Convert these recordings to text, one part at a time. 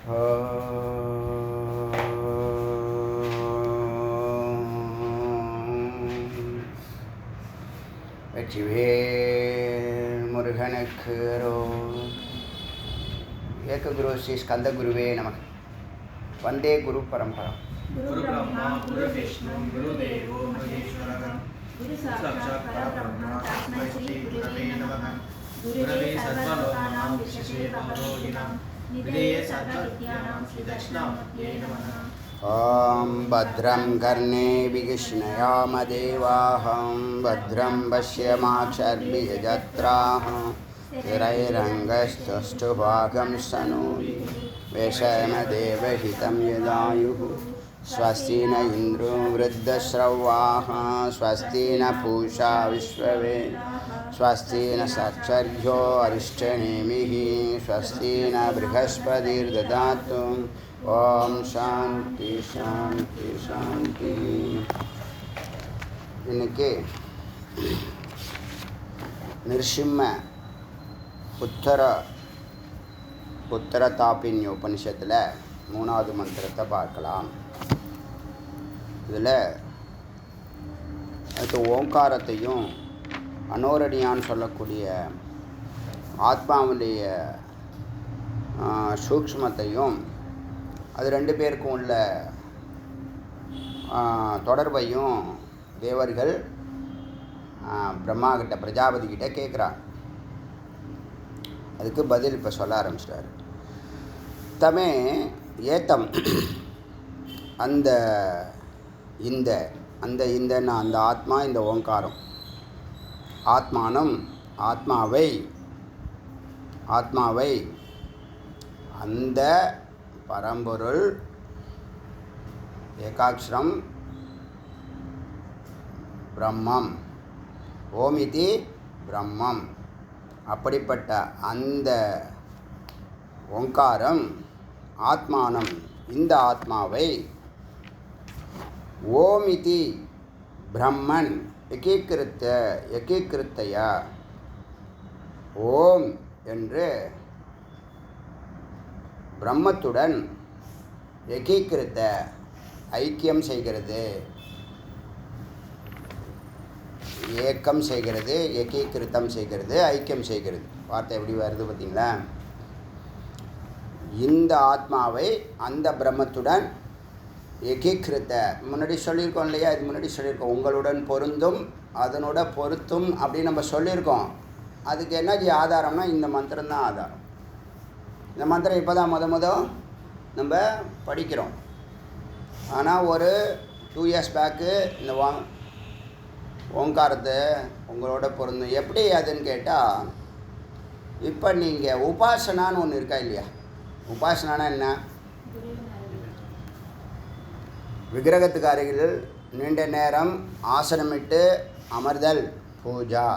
வெற்றிவேல் முருகனுக்கு ஏக குரு ஸ்ரீ ஸ்கந்த குருவே நமக. வந்தே குரு பரம்பரா. गुरु ब्रह्मा गुरु विष्णु गुरु देवो महेश्वरः गुरु साक्षात् परब्रह्म तस्मै श्री गुरवे नमः. गुरुवे सर्वलोकानां विशेषे भवरोगिणां निधये सर्वविद्यानां श्रीदक्षिणामूर्तये नमः. ॐ भद्रं कर्णेभिः शृणुयामदेवाः भद्रं पश्येमाक्षभिर्यजत्राः स्थिरैरङ्गस्तुष्टुभागं सनोति वेषमदेवहितं यदायुः. स्वस्ति न इन्द्रो वृद्धश्रवाः स्वस्ति न पूषा विश्ववेदाः स्वस्ति न साक्षर्यो अरिष्टनेमिः स्वस्ति न बृहस्पतिर्दधातु. ओम शांति शांति शांति. இன்னைக்கு நிருசிம்ம உத்தரதாபின்ய உபனிஷத்தில் 3வது மந்திரத்தை பார்க்கலாம். இதில் அடுத்து ஓங்காரத்தையும் அனோரணியான்னு சொல்லக்கூடிய ஆத்மாவுடைய சூக்ஷ்மத்தையும் அது ரெண்டு பேருக்கும் உள்ள தொடர்பையும் தேவர்கள் பிரம்மா கிட்ட பிரஜாபதி கிட்ட கேட்குறாங்க. அதுக்கு பதில் இப்போ சொல்ல ஆரம்பிச்சிட்டாரு. தமே ஏத்தம் அந்த இந்தன்னா அந்த ஆத்மா இந்த ஓங்காரம் ஆத்மாவை அந்த பரம்பொருள் ஏகாட்சரம் பிரம்மம் ஓமிதி பிரம்மம் அப்படிப்பட்ட அந்த ஓங்காரம் ஆத்மானம் இந்த ஆத்மாவை ஓமிதி பிரம்மன் எகீக்கிருத்தையா ஓம் என்று பிரம்மத்துடன் எகீக்கிருத்த ஐக்கியம் செய்கிறது, ஏக்கம் செய்கிறது, எகீக்கிருத்தம் செய்கிறது, ஐக்கியம் செய்கிறது. வார்த்தை எப்படி வருது பார்த்தீங்களா? இந்த ஆத்மாவை அந்த பிரம்மத்துடன் எகீக்கிருத்த முன்னாடி சொல்லியிருக்கோம் இல்லையா? இது முன்னாடி சொல்லியிருக்கோம். உங்களுடன் பொருந்தும் அதனோட பொருத்தும் அப்படின்னு நம்ம சொல்லியிருக்கோம். அதுக்கு என்ன ஆதாரம்னா இந்த மந்திரம் தான் ஆதாரம். இந்த மந்திரம் இப்போ தான் நம்ம படிக்கிறோம். ஆனால் ஒரு 2 years பேக்கு இந்த ஓங்காரத்தை உங்களோட பொருந்தும் எப்படி அதுன்னு கேட்டால், இப்போ நீங்கள் உபாசனான்னு ஒன்று இருக்கா இல்லையா? உபாசனானா என்ன? விக்கிரகத்துக்கு அருகில் நீண்ட நேரம் ஆசனமிட்டு அமர்தல் பூஜா.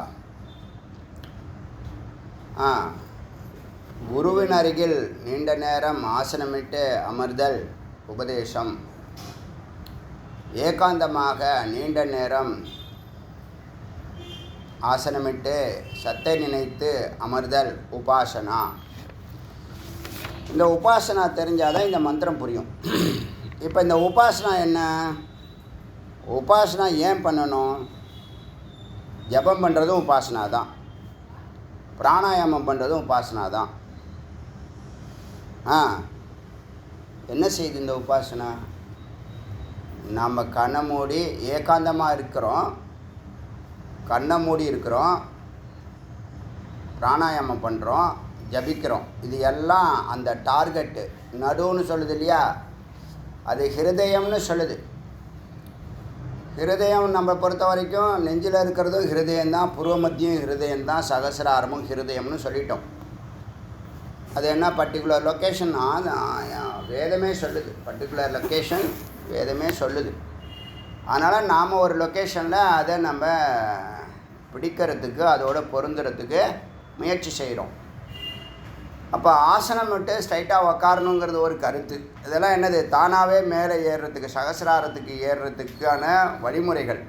குருவின் அருகில் நீண்ட நேரம் ஆசனமிட்டு அமர்தல் உபதேசம். ஏகாந்தமாக நீண்ட நேரம் ஆசனமிட்டு சத்தை நினைத்து அமர்தல் உபாசனா. இந்த உபாசனா தெரிஞ்சாதான் இந்த மந்திரம் புரியும். இப்போ இந்த உபாசனா என்ன? உபாசனா ஏன் பண்ணணும்? ஜபம் பண்ணுறதும் உபாசனா தான், பிராணாயாமம் பண்ணுறதும் உபாசனா தான். என்ன செய்யுது இந்த உபாசனா? நம்ம கண்ணை மூடி ஏகாந்தமாக இருக்கிறோம், பிராணாயாமம் பண்ணுறோம், ஜபிக்கிறோம். இது எல்லாம் அந்த டார்கெட்டு நடுன்னு சொல்லுது இல்லையா? அது ஹிருதயம்னு சொல்லுது. ஹிருதயம் நம்ம பொறுத்த வரைக்கும் நெஞ்சில் இருக்கிறதும் ஹிருதயம்தான், பூர்வ மத்தியும் ஹிருதயம்தான், சகசிராரமும் ஹிருதயம்னு சொல்லிட்டோம். அது என்ன பர்டிகுலர் லொக்கேஷன் வேதமே சொல்லுது. பர்டிகுலர் லொக்கேஷன் வேதமே சொல்லுது. அதனால் நாம் ஒரு லொக்கேஷனில் அதை நம்ம பிடிக்கிறதுக்கு அதோட பொருந்துறதுக்கு முயற்சி செய்கிறோம். அப்போ ஆசனம் விட்டு ஸ்ட்ரைட்டாக உக்காரணுங்கிறது ஒரு கருத்து. இதெல்லாம் என்னது? தானாகவே மேலே ஏறுறதுக்கு, சகசிராரத்துக்கு ஏறுறதுக்கான வழிமுறைகள்.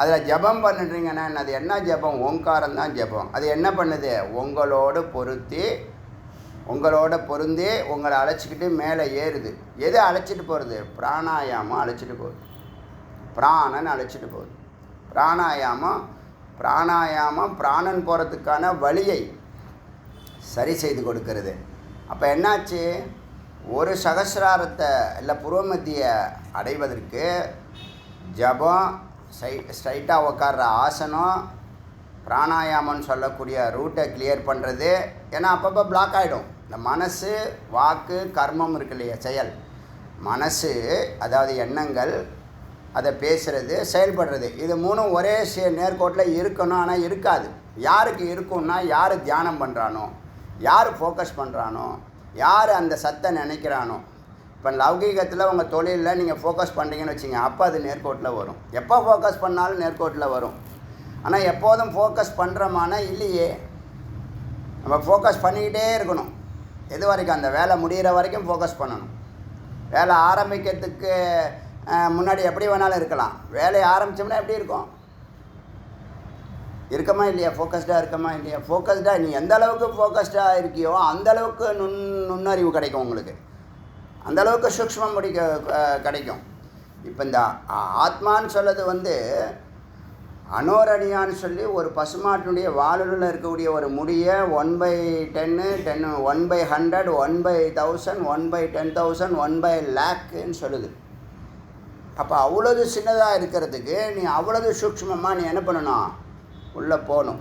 அதில் ஜபம் பண்ணுறீங்கன்னா அது என்ன ஜபம்? ஓங்காரம் தான் ஜபம். அது என்ன பண்ணுது? உங்களோடு பொருத்தி உங்களோட பொருந்தே உங்களை அழைச்சிக்கிட்டு மேலே ஏறுது. எது அழைச்சிட்டு போகிறது? பிராணாயாமம் அழைச்சிட்டு போகுது. பிராணன் அழைச்சிட்டு போகுது. பிராணாயாமம் பிராணன் போகிறதுக்கான வழியை சரி செய்து கொடுக்கறது. அப்போ என்னாச்சு? ஒரு சகசிராரத்தை இல்லை புருவமத்தியை அடைவதற்கு ஜபம், ஸ்ட்ரைட்டாக உட்கார்ற ஆசனம், பிராணாயாமம்னு சொல்லக்கூடிய ரூட்டை கிளியர் பண்ணுறது. ஏன்னா அப்பப்போ பிளாக் ஆகிடும். இந்த மனசு, வாக்கு, கர்மம் இருக்கு இல்லையா, செயல். மனசு அதாவது எண்ணங்கள், அதை பேசுகிறது, செயல்படுறது, இது மூணும் ஒரே நேர்கோட்டில் இருக்கணும். ஆனால் இருக்காது. யாருக்கு இருக்கும்னா யார் தியானம் பண்ணுறானோ, யார் ஃபோக்கஸ் பண்ணுறானோ, யார் அந்த சத்தை நினைக்கிறானோ. இப்போ லௌகீகத்தில் உங்கள் தொழிலில் நீங்கள் ஃபோக்கஸ் பண்ணுறீங்கன்னு வச்சுங்க, அப்போ அது நேர்கோட்டில் வரும். எப்போ ஃபோக்கஸ் பண்ணாலும் நேர்கோட்டில் வரும். ஆனால் எப்போதும் ஃபோக்கஸ் பண்ணுறோமானா இல்லையே. நம்ம ஃபோக்கஸ் பண்ணிக்கிட்டே இருக்கணும். எது வரைக்கும்? அந்த வேலை முடிகிற வரைக்கும் ஃபோக்கஸ் பண்ணணும். வேலை ஆரம்பிக்கிறதுக்கு முன்னாடி எப்படி வேணாலும் இருக்கலாம். வேலையை ஆரம்பித்தோம்னா எப்படி இருக்கும்? இருக்கமா இல்லையா? ஃபோக்கஸ்டாக இருக்கமா இல்லையா? ஃபோக்கஸ்டாக நீ எந்த அளவுக்கு ஃபோக்கஸ்டாக இருக்கியோ அந்தளவுக்கு நுண்ணறிவு கிடைக்கும் உங்களுக்கு. அந்தளவுக்கு சூக்ஷ்மம் கிடைக்கும். இப்போ இந்த ஆத்மான்னு சொல்லது அனோரணியான்னு சொல்லி ஒரு பசுமாட்டினுடைய வாலில் இருக்கக்கூடிய ஒரு முடியை 1/10, 1/100, 1/1000, 1/10,000, 1/1,00,000ன்னு சொல்லுது. அப்போ அவ்வளவு சின்னதாக இருக்கிறதுக்கு நீ அவ்வளவு சூக்ஷ்மமாக நீ என்ன பண்ணணும்? உள்ளே போகணும்.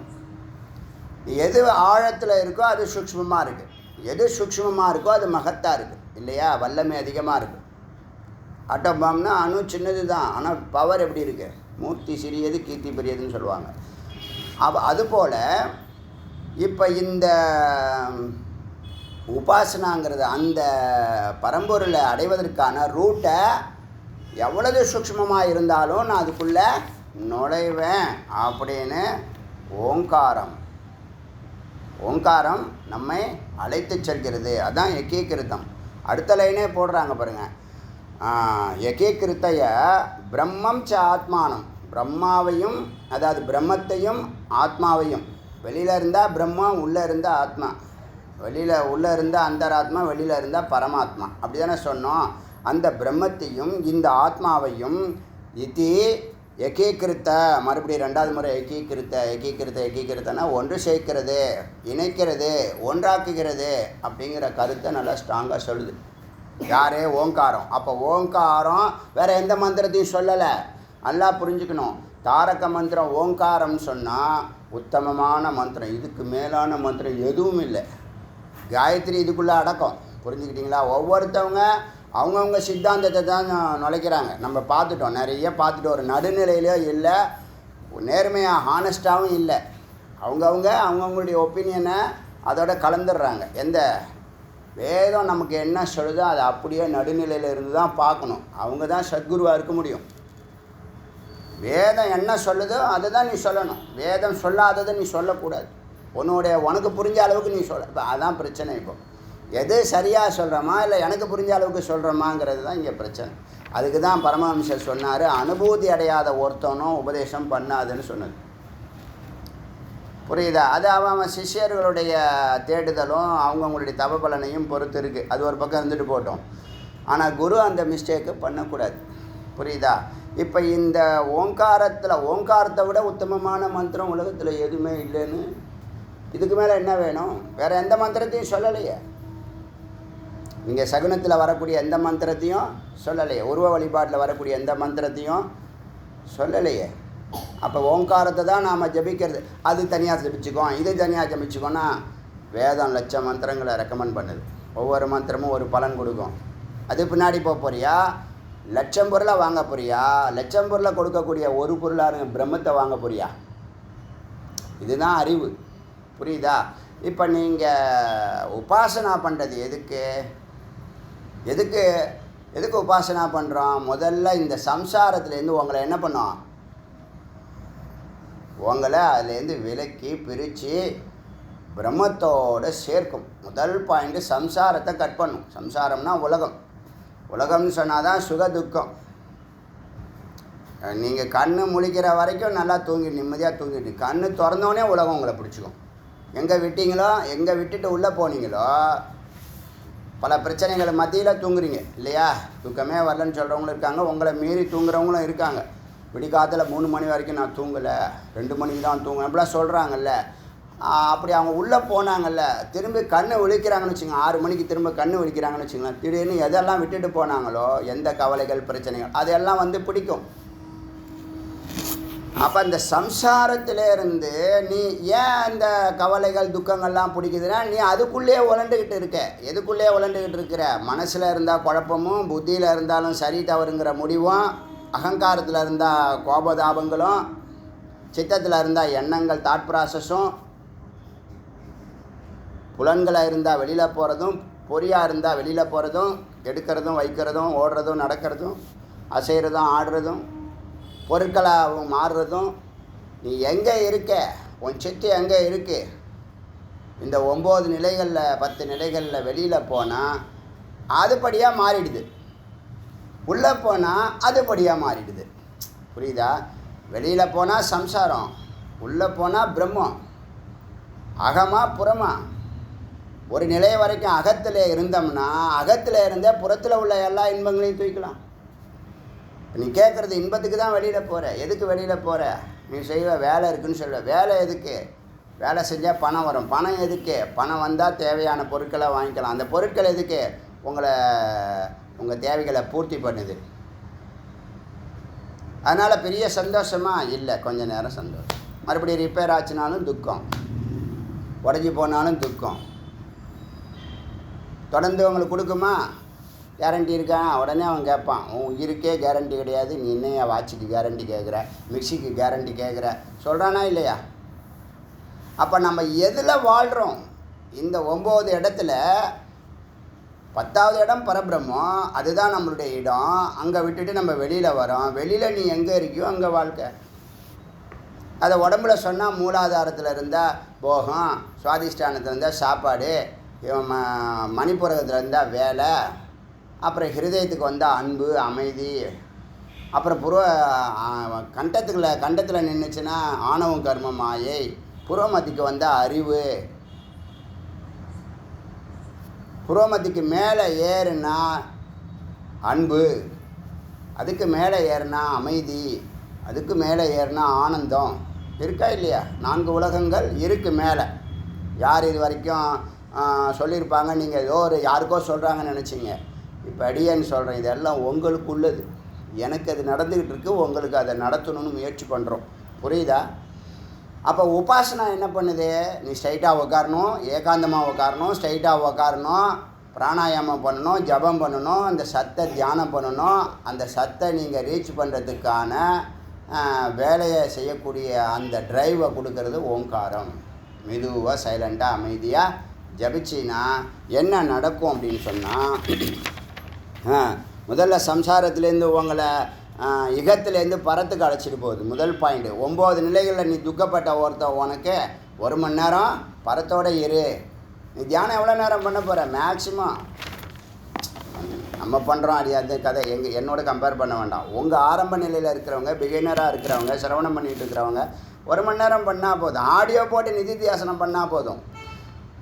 எது ஆழத்தில் இருக்கோ அது சூக்ஷ்மமாக இருக்குது. எது சூக்ஷ்மமாக இருக்கோ அது மகத்தாக இருக்குது இல்லையா? வல்லமை அதிகமாக இருக்குது. ஆட்டோபாம்னா அணு சின்னது தான், ஆனால் பவர் எப்படி இருக்குது? மூர்த்தி சிறியது, கீர்த்தி பெரியதுன்னு சொல்லுவாங்க. அதுபோல் இப்போ இந்த உபாசனாங்கிறது அந்த பரம்பொருளை அடைவதற்கான ரூட்டை எவ்வளவு சூக்ஷ்மமாக இருந்தாலும் நான் அதுக்குள்ளே நுழைவேன் அப்படின்னு ஓங்காரம் நம்மை அழைத்து செல்கிறது. அதுதான் யகீகிருத்தம். அடுத்த லைனே போடுறாங்க பாருங்கள். யகீகிருத்தைய பிரம்மம் ச ஆத்மானம். பிரம்மாவையும் அதாவது பிரம்மத்தையும் ஆத்மாவையும், வெளியில் இருந்தால் பிரம்மம், உள்ளே இருந்தால் ஆத்மா. உள்ளே இருந்தால் அந்தராத்மா, வெளியில் இருந்தால் பரமாத்மா. அப்படி தானே சொன்னோம்? அந்த பிரம்மத்தையும் இந்த ஆத்மாவையும் இதி யகீகிருத்த, மறுபடியும் ரெண்டாவது முறை யகீகிருத்தனா ஒன்று சேர்க்கிறது, இணைக்கிறது, ஒன்றாக்குகிறது அப்படிங்கிற கருத்தை நல்லா ஸ்ட்ராங்காக சொல்லுது. யாரே? ஓங்காரம். அப்போ ஓங்காரம் வேறு எந்த மந்திரத்தையும் சொல்லலை. நல்லா புரிஞ்சுக்கணும். தாரக மந்திரம் ஓங்காரம்னு சொன்னால் உத்தமமான மந்திரம். இதுக்கு மேலான மந்திரம் எதுவும் இல்லை. காயத்ரி இதுக்குள்ளே அடக்கம். புரிஞ்சுக்கிட்டிங்களா? ஒவ்வொருத்தவங்க அவங்கவுங்க சித்தாந்தத்தை தான் நுழைக்கிறாங்க. நம்ம பார்த்துட்டோம், நிறைய பார்த்துட்டோம். ஒரு நடுநிலையிலோ இல்லை, நேர்மையாக ஹானஸ்டாகவும் இல்லை. அவங்கவுங்களுடைய ஒப்பீனியனை அதோட கலந்துடுறாங்க. எந்த வேதம் நமக்கு என்ன சொல்லுதோ அதை அப்படியே நடுநிலையில் இருந்து தான் பார்க்கணும். அவங்க தான் சத்குருவாக இருக்க முடியும். வேதம் என்ன சொல்லுதோ அதை தான் நீ சொல்லணும். வேதம் சொல்லாததை நீ சொல்லக்கூடாது. உனக்கு புரிஞ்ச அளவுக்கு நீ சொல்ல. இப்போ அதான் பிரச்சனை. இப்போ எது சரியாக சொல்கிறோமா இல்லை எனக்கு புரிஞ்ச அளவுக்கு சொல்கிறோமாங்கிறது தான் இங்கே பிரச்சனை. அதுக்கு தான் பரமஹம்சர் சொன்னார், அனுபூதி அடையாத ஒருத்தனும் உபதேசம் பண்ணாதுன்னு சொன்னது. புரியுதா? அது அவன் சிஷ்யர்களுடைய தேடுதலும் அவங்கவுங்களுடைய தவபலனையும் பொறுத்து இருக்குது. அது ஒரு பக்கம் இருந்துட்டு போட்டோம். ஆனால் குரு அந்த மிஸ்டேக்கு பண்ணக்கூடாது. புரியுதா? இப்போ இந்த ஓங்காரத்தை விட உத்தமமான மந்திரம் உலகத்தில் எதுவுமே இல்லைன்னு, இதுக்கு மேலே என்ன வேணும்? வேறு எந்த மந்திரத்தையும் சொல்லலையே. நீங்கள் சகுனத்தில் வரக்கூடிய எந்த மந்திரத்தையும் சொல்லலையே. உருவ வழிபாட்டில் வரக்கூடிய எந்த மந்திரத்தையும் சொல்லலையே. அப்போ ஓங்காரத்தை தான் நாம் ஜபிக்கிறது. அது தனியாக ஜபிச்சுக்கோம், இது தனியாக ஜபிச்சுக்கோன்னா வேதம் லட்சம் மந்திரங்களை ரெக்கமெண்ட் பண்ணுது. ஒவ்வொரு மந்திரமும் ஒரு பலன் கொடுக்கும். அது பின்னாடி போறியா? லட்சம் பொருளை வாங்க போறியா? லட்சம் பொருளை கொடுக்கக்கூடிய ஒரு பொருளாக பிரம்மத்தை வாங்க போறியா? இதுதான் அறிவு. புரியுதா? இப்போ நீங்கள் உபாசனா பண்ணுறது எதுக்கு உபாசனா பண்ணுறோம்? முதல்ல இந்த சம்சாரத்துலேருந்து உங்களை என்ன பண்ணோம்? உங்களை அதுலேருந்து விலக்கி பிரித்து பிரம்மத்தோடு சேர்க்கும். முதல் பாயிண்ட்டு சம்சாரத்தை கட் பண்ணும். சம்சாரம்னா உலகம்னு சொன்னால் தான் சுக துக்கம். நீங்கள் கண்ணு முழிக்கிற வரைக்கும் நல்லா நிம்மதியாக தூங்கிட்டு, கண்ணு திறந்தோடனே உலகம் உங்களை பிடிச்சிக்கும். எங்கே விட்டீங்களோ, எங்கே விட்டுட்டு உள்ளே போனீங்களோ பல பிரச்சனைகள் மத்தியில் தூங்குறீங்க இல்லையா? தூக்கமே வரலன்னு சொல்கிறவங்களும் இருக்காங்க, உங்களை மீறி தூங்குறவங்களும் இருக்காங்க. விடிகாத்தில் 3 மணி வரைக்கும் நான் தூங்கலை, 2 மணிக்கு தான் தூங்குவேன் அப்படிலாம் சொல்கிறாங்கல்ல. அப்படி அவங்க உள்ளே போனாங்கல்ல, திரும்பி கண்ணை விழிக்கிறாங்கன்னு வச்சுங்க, 6 மணிக்கு திரும்ப கண்ணு விழிக்கிறாங்கன்னு வச்சுங்களேன், திடீர்னு எதெல்லாம் விட்டுட்டு போனாங்களோ, எந்த கவலைகள் பிரச்சனைகள் அதெல்லாம் வந்து பிடிக்கும். அப்போ அந்த சம்சாரத்திலேருந்து நீ ஏன் அந்த கவலைகள் துக்கங்கள்லாம் பிடிக்குதுன்னா, நீ அதுக்குள்ளேயே உழண்டுக்கிட்டு இருக்க. எதுக்குள்ளேயே உழண்டுக்கிட்டு இருக்கிற? மனசில் இருந்தால் குழப்பமும், புத்தியில் இருந்தாலும் சரி தவறுங்கிற முடிவும், அகங்காரத்தில் இருந்தால் கோபதாபங்களும், சித்தத்தில் இருந்தால் எண்ணங்கள் தாட் ப்ராசஸும், புலன்களாக இருந்தால் வெளியில் போகிறதும், பொறியாக இருந்தால் வெளியில் போகிறதும், எடுக்கிறதும் வைக்கிறதும், ஓடுறதும் நடக்கிறதும், அசைகிறதும் ஆடுறதும், பொருட்களாகவும் மாறுறதும். நீ எங்கே இருக்க? உன் சித்து எங்கே இருக்கு? இந்த 9 நிலைகளில் 10 நிலைகளில் வெளியில் போனால் அதுபடியாக மாறிடுது, உள்ளே போனால் அதுபடியாக மாறிடுது. புரியுதா? வெளியில் போனால் சம்சாரம், உள்ளே போனால் பிரம்மம். அகமா புறமா? ஒரு நிலை வரைக்கும் அகத்தில் இருந்தோம்னா அகத்தில் இருந்தே புறத்தில் உள்ள எல்லா இன்பங்களையும் தூக்கலாம். நீ கேட்குறது இன்பத்துக்கு தான் வெளியில் போகிற. எதுக்கு வெளியில் போகிற? நீ செய்வ வேலை இருக்குதுன்னு சொல்ல. வேலை எதுக்கு? வேலை செஞ்சால் பணம் வரும். பணம் எதுக்கு? பணம் வந்தால் தேவையான பொருட்களை வாங்கிக்கலாம். அந்த பொருட்கள் எதுக்கு? உங்கள் தேவைகளை பூர்த்தி பண்ணுது. அதனால் பெரிய சந்தோஷமாக இல்லை, கொஞ்சம் நேரம் சந்தோஷம். மறுபடியும் ரிப்பேர் ஆச்சுனாலும் துக்கம், உடஞ்சி போனாலும் துக்கம். தொடர்ந்து உங்களுக்கு கொடுக்குமா? கேரண்டி இருக்கா? உடனே அவன் கேட்பான், உன் உயிருக்கே கேரண்டி கிடையாது, நீ என்னையா வாட்சுக்கு கேரண்டி கேட்குற, மிக்சிக்கு கேரண்டி கேட்குற, சொல்கிறானா இல்லையா? அப்போ நம்ம எதில் வாழ்கிறோம்? இந்த 9 இடத்துல 10வது இடம் பரபிரம்மம், அதுதான் நம்மளுடைய இடம். அங்கே விட்டுட்டு நம்ம வெளியில் வரோம். வெளியில் நீ எங்கே இருக்கியோ அங்கே வாழ்க்கை. அதை உடம்புல சொன்னால் மூலாதாரத்தில் இருந்தால் போகம், சுவாதிஷ்டானத்தில் இருந்தால் சாப்பாடு, மணிப்புரகத்தில் இருந்தால் வேலை, அப்புறம் ஹிருதயத்துக்கு வந்தால் அன்பு அமைதி, அப்புறம் கண்டத்தில் நின்றுச்சுன்னா ஆணவம் கர்மம் மாயை, புறமத்திக்கு வந்தால் அறிவு, புறமத்திக்கு மேலே ஏறுனா அன்பு, அதுக்கு மேலே ஏறுனா அமைதி, அதுக்கு மேலே ஏறுனா ஆனந்தம். இருக்கா இல்லையா? 4 உலகங்கள் இருக்குது மேலே. யார் இது வரைக்கும் சொல்லியிருப்பாங்க? நீங்கள் ஏதோ யாருக்கோ சொல்கிறாங்கன்னு நினச்சிங்க. இப்போ அடியேன்னு சொல்கிறேன், இதெல்லாம் உங்களுக்கு உள்ளது. எனக்கு அது நடந்துக்கிட்டு இருக்குது, உங்களுக்கு அதை நடத்தணும்னு முயற்சி பண்ணுறோம். புரியுதா? அப்போ உபாசனா என்ன பண்ணுது? நீ ஸ்ட்ரைட்டாக உட்காரணும், ஏகாந்தமாக உட்காரணும், ஸ்ட்ரைட்டாக உட்காரணும், பிராணாயாமம் பண்ணணும், ஜபம் பண்ணணும், அந்த சத்தை தியானம் பண்ணணும். அந்த சத்தை நீங்கள் ரீச் பண்ணுறதுக்கான வேலையை செய்யக்கூடிய அந்த ட்ரைவை கொடுக்கறது ஓங்காரம். மெதுவாக சைலண்ட்டாக அமைதியாக ஜபிச்சின்னா என்ன நடக்கும் அப்படின்னு சொன்னால், முதல்ல சம்சாரத்துலேருந்து உங்களை இகத்துலேருந்து பரத்துக்கு அழைச்சிட்டு போகுது. முதல் பாயிண்ட்டு. 9 நிலைகளில் நீ துக்கப்பட்ட உனக்கு 1 மணி நேரம் பரத்தோடு இரு. நீ தியானம் எவ்வளோ நேரம் பண்ண போகிற? மேக்ஸிமம் நம்ம பண்ணுறோம், அது அந்த கதை என்னோட கம்பேர் பண்ண வேண்டாம். உங்கள் ஆரம்ப நிலையில் இருக்கிறவங்க, பிகினராக இருக்கிறவங்க, சிரவணம் பண்ணிகிட்டு இருக்கிறவங்க 1 மணி நேரம் பண்ணால் போதும். ஆடியோ போட்டு நிதித்தியாசனம் பண்ணால் போதும்.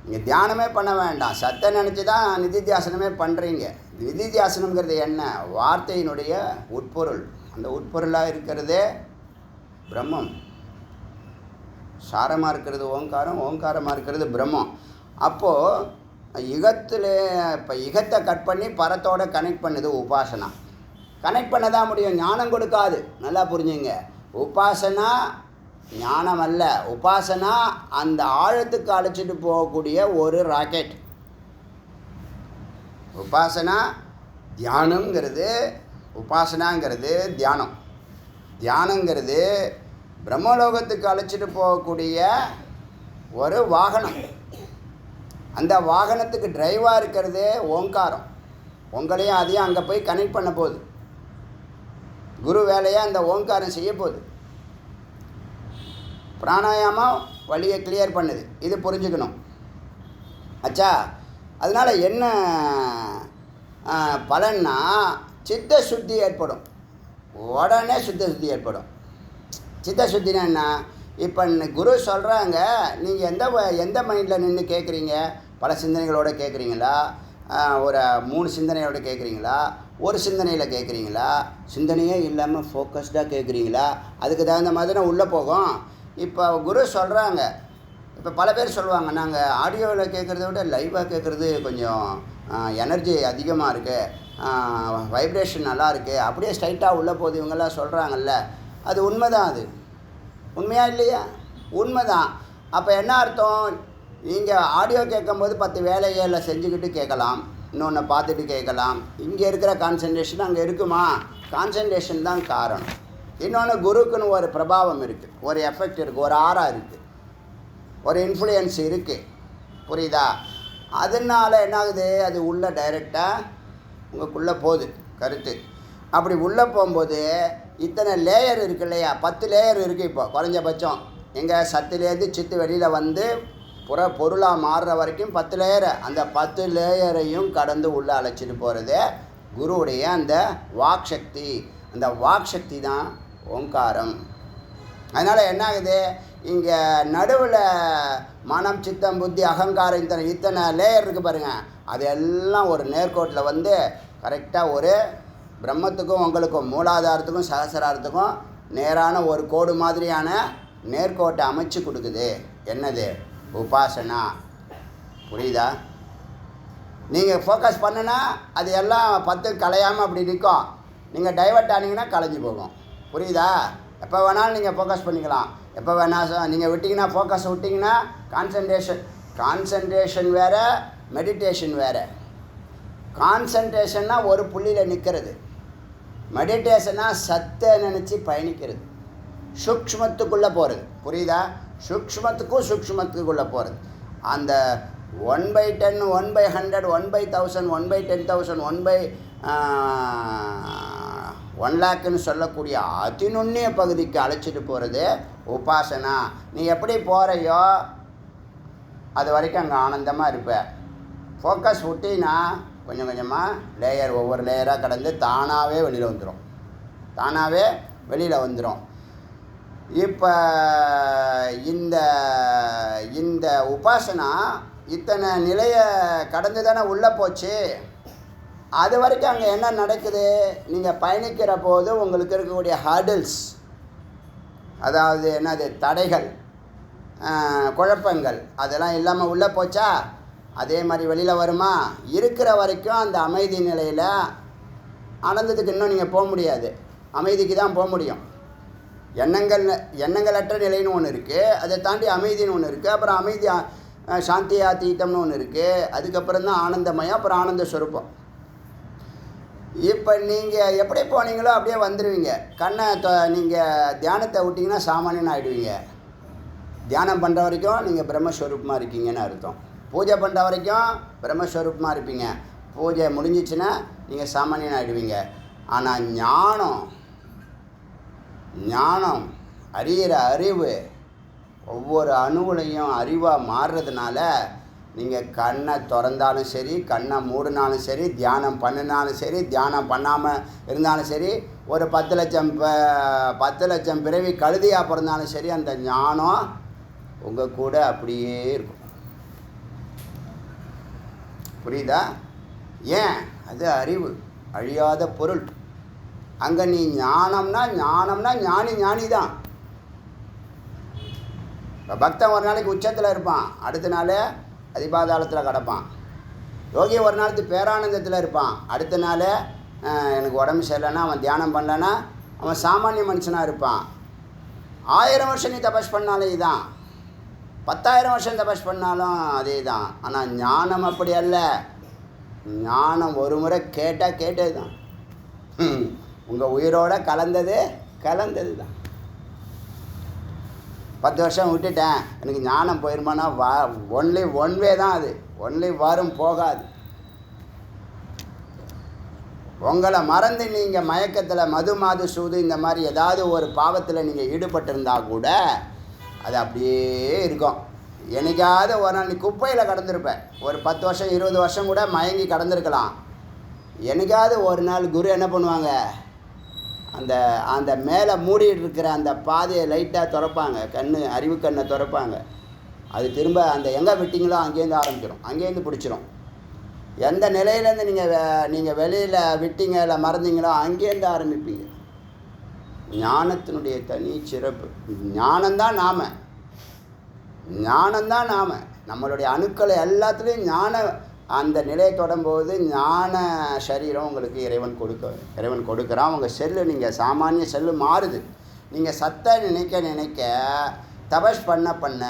நீங்கள் தியானமே பண்ண வேண்டாம், சத்தை நினச்சி தான் நிதித்தியாசனமே பண்ணுறீங்க. நிதித்தியாசனங்கிறது என்ன? வார்த்தையினுடைய உட்பொருள். அந்த உட்பொருளாக இருக்கிறதே பிரம்மம். சாரமாக இருக்கிறது ஓங்காரம், ஓங்காரமாக இருக்கிறது பிரம்மம். அப்போது இகத்தை கட் பண்ணி பரத்தோடு கனெக்ட் பண்ணுது உபாசனா. கனெக்ட் பண்ண தான் முடியும், ஞானம் கொடுக்காது. நல்லா புரிஞ்சுங்க. உபாசனா ஞானம் அல்ல. உபாசனா அந்த ஆழத்துக்கு அழைச்சிட்டு போகக்கூடிய ஒரு ராக்கெட். உபாசனா தியானங்கிறது, உபாசனாங்கிறது தியானம், தியானங்கிறது பிரம்மலோகத்துக்கு அழைச்சிட்டு போகக்கூடிய ஒரு வாகனம். அந்த வாகனத்துக்கு டிரைவாக இருக்கிறதே ஓங்காரம். உங்களையும் அதையும் அங்கே போய் கனெக்ட் பண்ண போகுது. குரு வேலையாக அந்த ஓங்காரம் செய்ய போகுது. பிராணாயாமம் வழியை கிளியர் பண்ணுது. இது புரிஞ்சுக்கணும். ஆச்சா? அதனால் என்ன பலன்னா சித்த சுத்தி ஏற்படும். உடனே சித்த சுத்தி ஏற்படும். சித்த சுத்தினா என்ன? இப்போ குரு சொல்கிறாங்க, நீங்கள் எந்த மைண்டில் நின்று கேட்குறீங்க? பல சிந்தனைகளோடு கேட்குறீங்களா? ஒரு 3 சிந்தனையோட கேட்குறீங்களா, ஒரு சிந்தனையில் கேட்குறீங்களா, சிந்தனையே இல்லாமல் ஃபோக்கஸ்டாக கேட்குறீங்களா, அதுக்கு தகுந்த மாதிரி தான் உள்ளே போகும். இப்போ குரு சொல்கிறாங்க, இப்போ பல பேர் சொல்லுவாங்க, நாங்கள் ஆடியோவில் கேட்குறத விட லைவாக கேட்குறது கொஞ்சம் எனர்ஜி அதிகமாக இருக்குது, வைப்ரேஷன் நல்லா இருக்குது, அப்படியே ஸ்ட்ரைட்டாக உள்ளே போகுது இவங்கெல்லாம் சொல்கிறாங்கல்ல. அது உண்மை தான். அது உண்மையாக இல்லையா? உண்மை தான். அப்போ என்ன அர்த்தம்? நீங்கள் ஆடியோ கேட்கும்போது 10 வேலைகளை செஞ்சுக்கிட்டு கேட்கலாம், இன்னொன்று பார்த்துட்டு கேட்கலாம். இங்கே இருக்கிற கான்சன்ட்ரேஷன் அங்கே இருக்குமா? கான்சன்ட்ரேஷன் தான் காரணம். இன்னொன்று குருக்குன்னு ஒரு பிரபாவம் இருக்குது, ஒரு எஃபெக்ட் இருக்குது, ஒரு ஆரா இருக்குது, ஒரு இன்ஃப்ளூயன்ஸ் இருக்குது. புரியுதா? அதனால் என்ன ஆகுது? அது உள்ளே டைரெக்டாக உங்களுக்குள்ளே போகுது கருத்து. அப்படி உள்ளே போகும்போது இத்தனை லேயர் இருக்குது இல்லையா? 10 லேயர் இருக்குது. இப்போ குறைஞ்சபட்சம் எங்கள் சத்துலேருந்து சித்து வெளியில் வந்து பொருளாக மாறுற வரைக்கும் 10 லேயரை, அந்த 10 லேயரையும் கடந்து உள்ளே அழைச்சிட்டு போகிறது குருவுடைய அந்த வாக் சக்தி. அந்த வாக் சக்தி தான் ஓங்காரம். அதனால் என்ன ஆகுது? இங்கே நடுவில் மனம், சித்தம், புத்தி, அகங்காரம், இத்தனை லேயர் இருக்குது பாருங்கள். அதெல்லாம் ஒரு நேர்கோட்டில் வந்து கரெக்டாக ஒரு பிரம்மத்துக்கும் உங்களுக்கும் மூலாதாரத்துக்கும் சகசிராரத்துக்கும் நேரான ஒரு கோடு மாதிரியான நேர்கோட்டை அமைச்சு கொடுக்குது. என்னது? உபாசனா. புரியுதா? நீங்கள் ஃபோக்கஸ் பண்ணுனா அது எல்லாம் 10 கலையாமல் அப்படி நிற்கும். நீங்கள் டைவர்ட் ஆனீங்கன்னா கலைஞ்சி போகும். புரியுதா? எப்போ வேணாலும் நீங்கள் ஃபோக்கஸ் பண்ணிக்கலாம். எப்போ வேணால் நீங்கள் விட்டிங்கன்னா, ஃபோக்கஸ் விட்டிங்கன்னா கான்சன்ட்ரேஷன் வேறு, மெடிடேஷன் வேறு. கான்சன்ட்ரேஷன்னா ஒரு புள்ளியில் நிற்கிறது, மெடிடேஷன்னா சத்தை நினச்சி பயணிக்கிறது, சூக்ஷ்மத்துக்குள்ளே போகிறது. புரியுதா? சூக்ஷ்மத்துக்குள்ளே போகிறது. அந்த 1/10, 1/100, 1/1000, 1/10,000, 1/1,00,000ன்னு சொல்லக்கூடிய அதிநுண்ணிய பகுதிக்கு அழைச்சிட்டு போகிறது உபாசனா. நீ எப்படி போகிறையோ அது வரைக்கும் அங்கே ஆனந்தமாக இருப்ப. ஃபோக்கஸ் விட்டினா கொஞ்சம் கொஞ்சமாக லேயர், ஒவ்வொரு லேயராக கடந்து தானாகவே வெளியில் வந்துடும். இப்போ இந்த உபாசனா இத்தனை நிலையை கடந்து தானே உள்ளே போச்சு. அது வரைக்கும் அங்கே என்ன நடக்குது? நீங்கள் பயணிக்கிற போது உங்களுக்கு இருக்கக்கூடிய ஹர்டில்ஸ், அதாவது என்னது, தடைகள், குழப்பங்கள், அதெல்லாம் இல்லாமல் உள்ளே போச்சா? அதே மாதிரி வெளியில் வருமா? இருக்கிற வரைக்கும் அந்த அமைதி நிலையில் ஆனந்தத்துக்கு இன்னும் நீங்கள் போக முடியாது. அமைதிக்கு தான் போக முடியும். எண்ணங்களற்ற நிலைன்னு ஒன்று இருக்குது, அதை தாண்டி அமைதின்னு ஒன்று இருக்குது, அப்புறம் அமைதி சாந்தியாத்தீத்தம்னு ஒன்று இருக்குது, அதுக்கப்புறம் தான் ஆனந்தமயம், அப்புறம் ஆனந்த ஸ்வரூபம். இப்போ நீங்கள் எப்படி போனீங்களோ அப்படியே வந்துடுவீங்க. கண்ணை நீங்கள் தியானத்தை விட்டிங்கன்னா சாமானியன் ஆகிடுவீங்க. தியானம் பண்ணுற வரைக்கும் நீங்கள் பிரம்மஸ்வரூபமாக இருக்கீங்கன்னு அர்த்தம். பூஜை பண்ணுற வரைக்கும் பிரம்மஸ்வரூபமாக இருப்பீங்க. பூஜை முடிஞ்சிச்சுன்னா நீங்கள் சாமானியன் ஆகிடுவீங்க. ஆனால் ஞானம் அறிகிற அறிவு ஒவ்வொரு அணுவுலையும் அறிவாக மாறுறதுனால நீங்கள் கண்ணை திறந்தாலும் சரி, கண்ணை மூடினாலும் சரி, தியானம் பண்ணினாலும் சரி, தியானம் பண்ணாமல் இருந்தாலும் சரி, ஒரு 10 லட்சம் பிறவி கழுதியாக பிறந்தாலும் சரி, அந்த ஞானம் உங்கள் கூட அப்படியே இருக்கும். புரியுதா? ஏன்? அது அறிவு, அழியாத பொருள். அங்கே நீ ஞானம்னா ஞானி தான். இப்போ பக்தன் ஒரு நாளைக்கு உச்சத்தில் இருப்பான், அடுத்த நாள் அதிபாதாளத்தில் கிடப்பான். யோகி ஒரு நாளைக்கு பேரானந்தத்தில் இருப்பான், அடுத்த நாள் எனக்கு உடம்பு சரியில்லைன்னா, அவன் தியானம் பண்ணலன்னா அவன் சாமானிய மனுஷனாக இருப்பான். 1000 வருஷம் நீ தபஸ் பண்ணாலும் இதுதான், 10,000 வருஷம் தபஸ் பண்ணாலும் அதே தான். ஆனால் ஞானம் அப்படி அல்ல. ஞானம் ஒரு முறை கேட்டது தான். உங்கள் உயிரோட கலந்தது தான். 10 வருஷம் விட்டுட்டேன், எனக்கு ஞானம் போயிருமானா ஒன்லி ஒன் வே தான். அது ஒன்லி வரும், போகாது. உங்களை மறந்து நீங்கள் மயக்கத்தில் மது சூது இந்த மாதிரி ஏதாவது ஒரு பாவத்தில் நீங்கள் ஈடுபட்டிருந்தா கூட அது அப்படியே இருக்கும். என்னைக்காவது ஒரு நாள் நீ குப்பையில் கடந்திருப்பேன், ஒரு 10 வருஷம் 20 வருஷம் கூட மயங்கி கடந்திருக்கலாம். என்னைக்காவது ஒரு நாள் குரு என்ன பண்ணுவாங்க, அந்த மேலே மூடிட்டு இருக்கிற அந்த பாதையை லைட்டாக திறப்பாங்க, அறிவு கண்ணை திறப்பாங்க. அது திரும்ப அந்த எங்கே விட்டிங்களோ அங்கேருந்து ஆரம்பிச்சிடும், அங்கேருந்து பிடிச்சிரும். எந்த நிலையிலேருந்து நீங்கள் வெளியில் விட்டீங்க இல்லை மறந்தீங்களோ அங்கேருந்து ஆரம்பிப்பீங்க. ஞானத்தினுடைய தனி சிறப்பு. ஞானம்தான் நாம் நம்மளுடைய அணுக்களை எல்லாத்துலேயும் ஞான அந்த நிலையை தொடரும்போது ஞான சரீரம் உங்களுக்கு இறைவன் கொடுக்குறான். உங்கள் செல்லு, நீங்கள் சாமானிய செல்லு மாறுது. நீங்கள் சத்தை நினைக்க தபஸ் பண்ண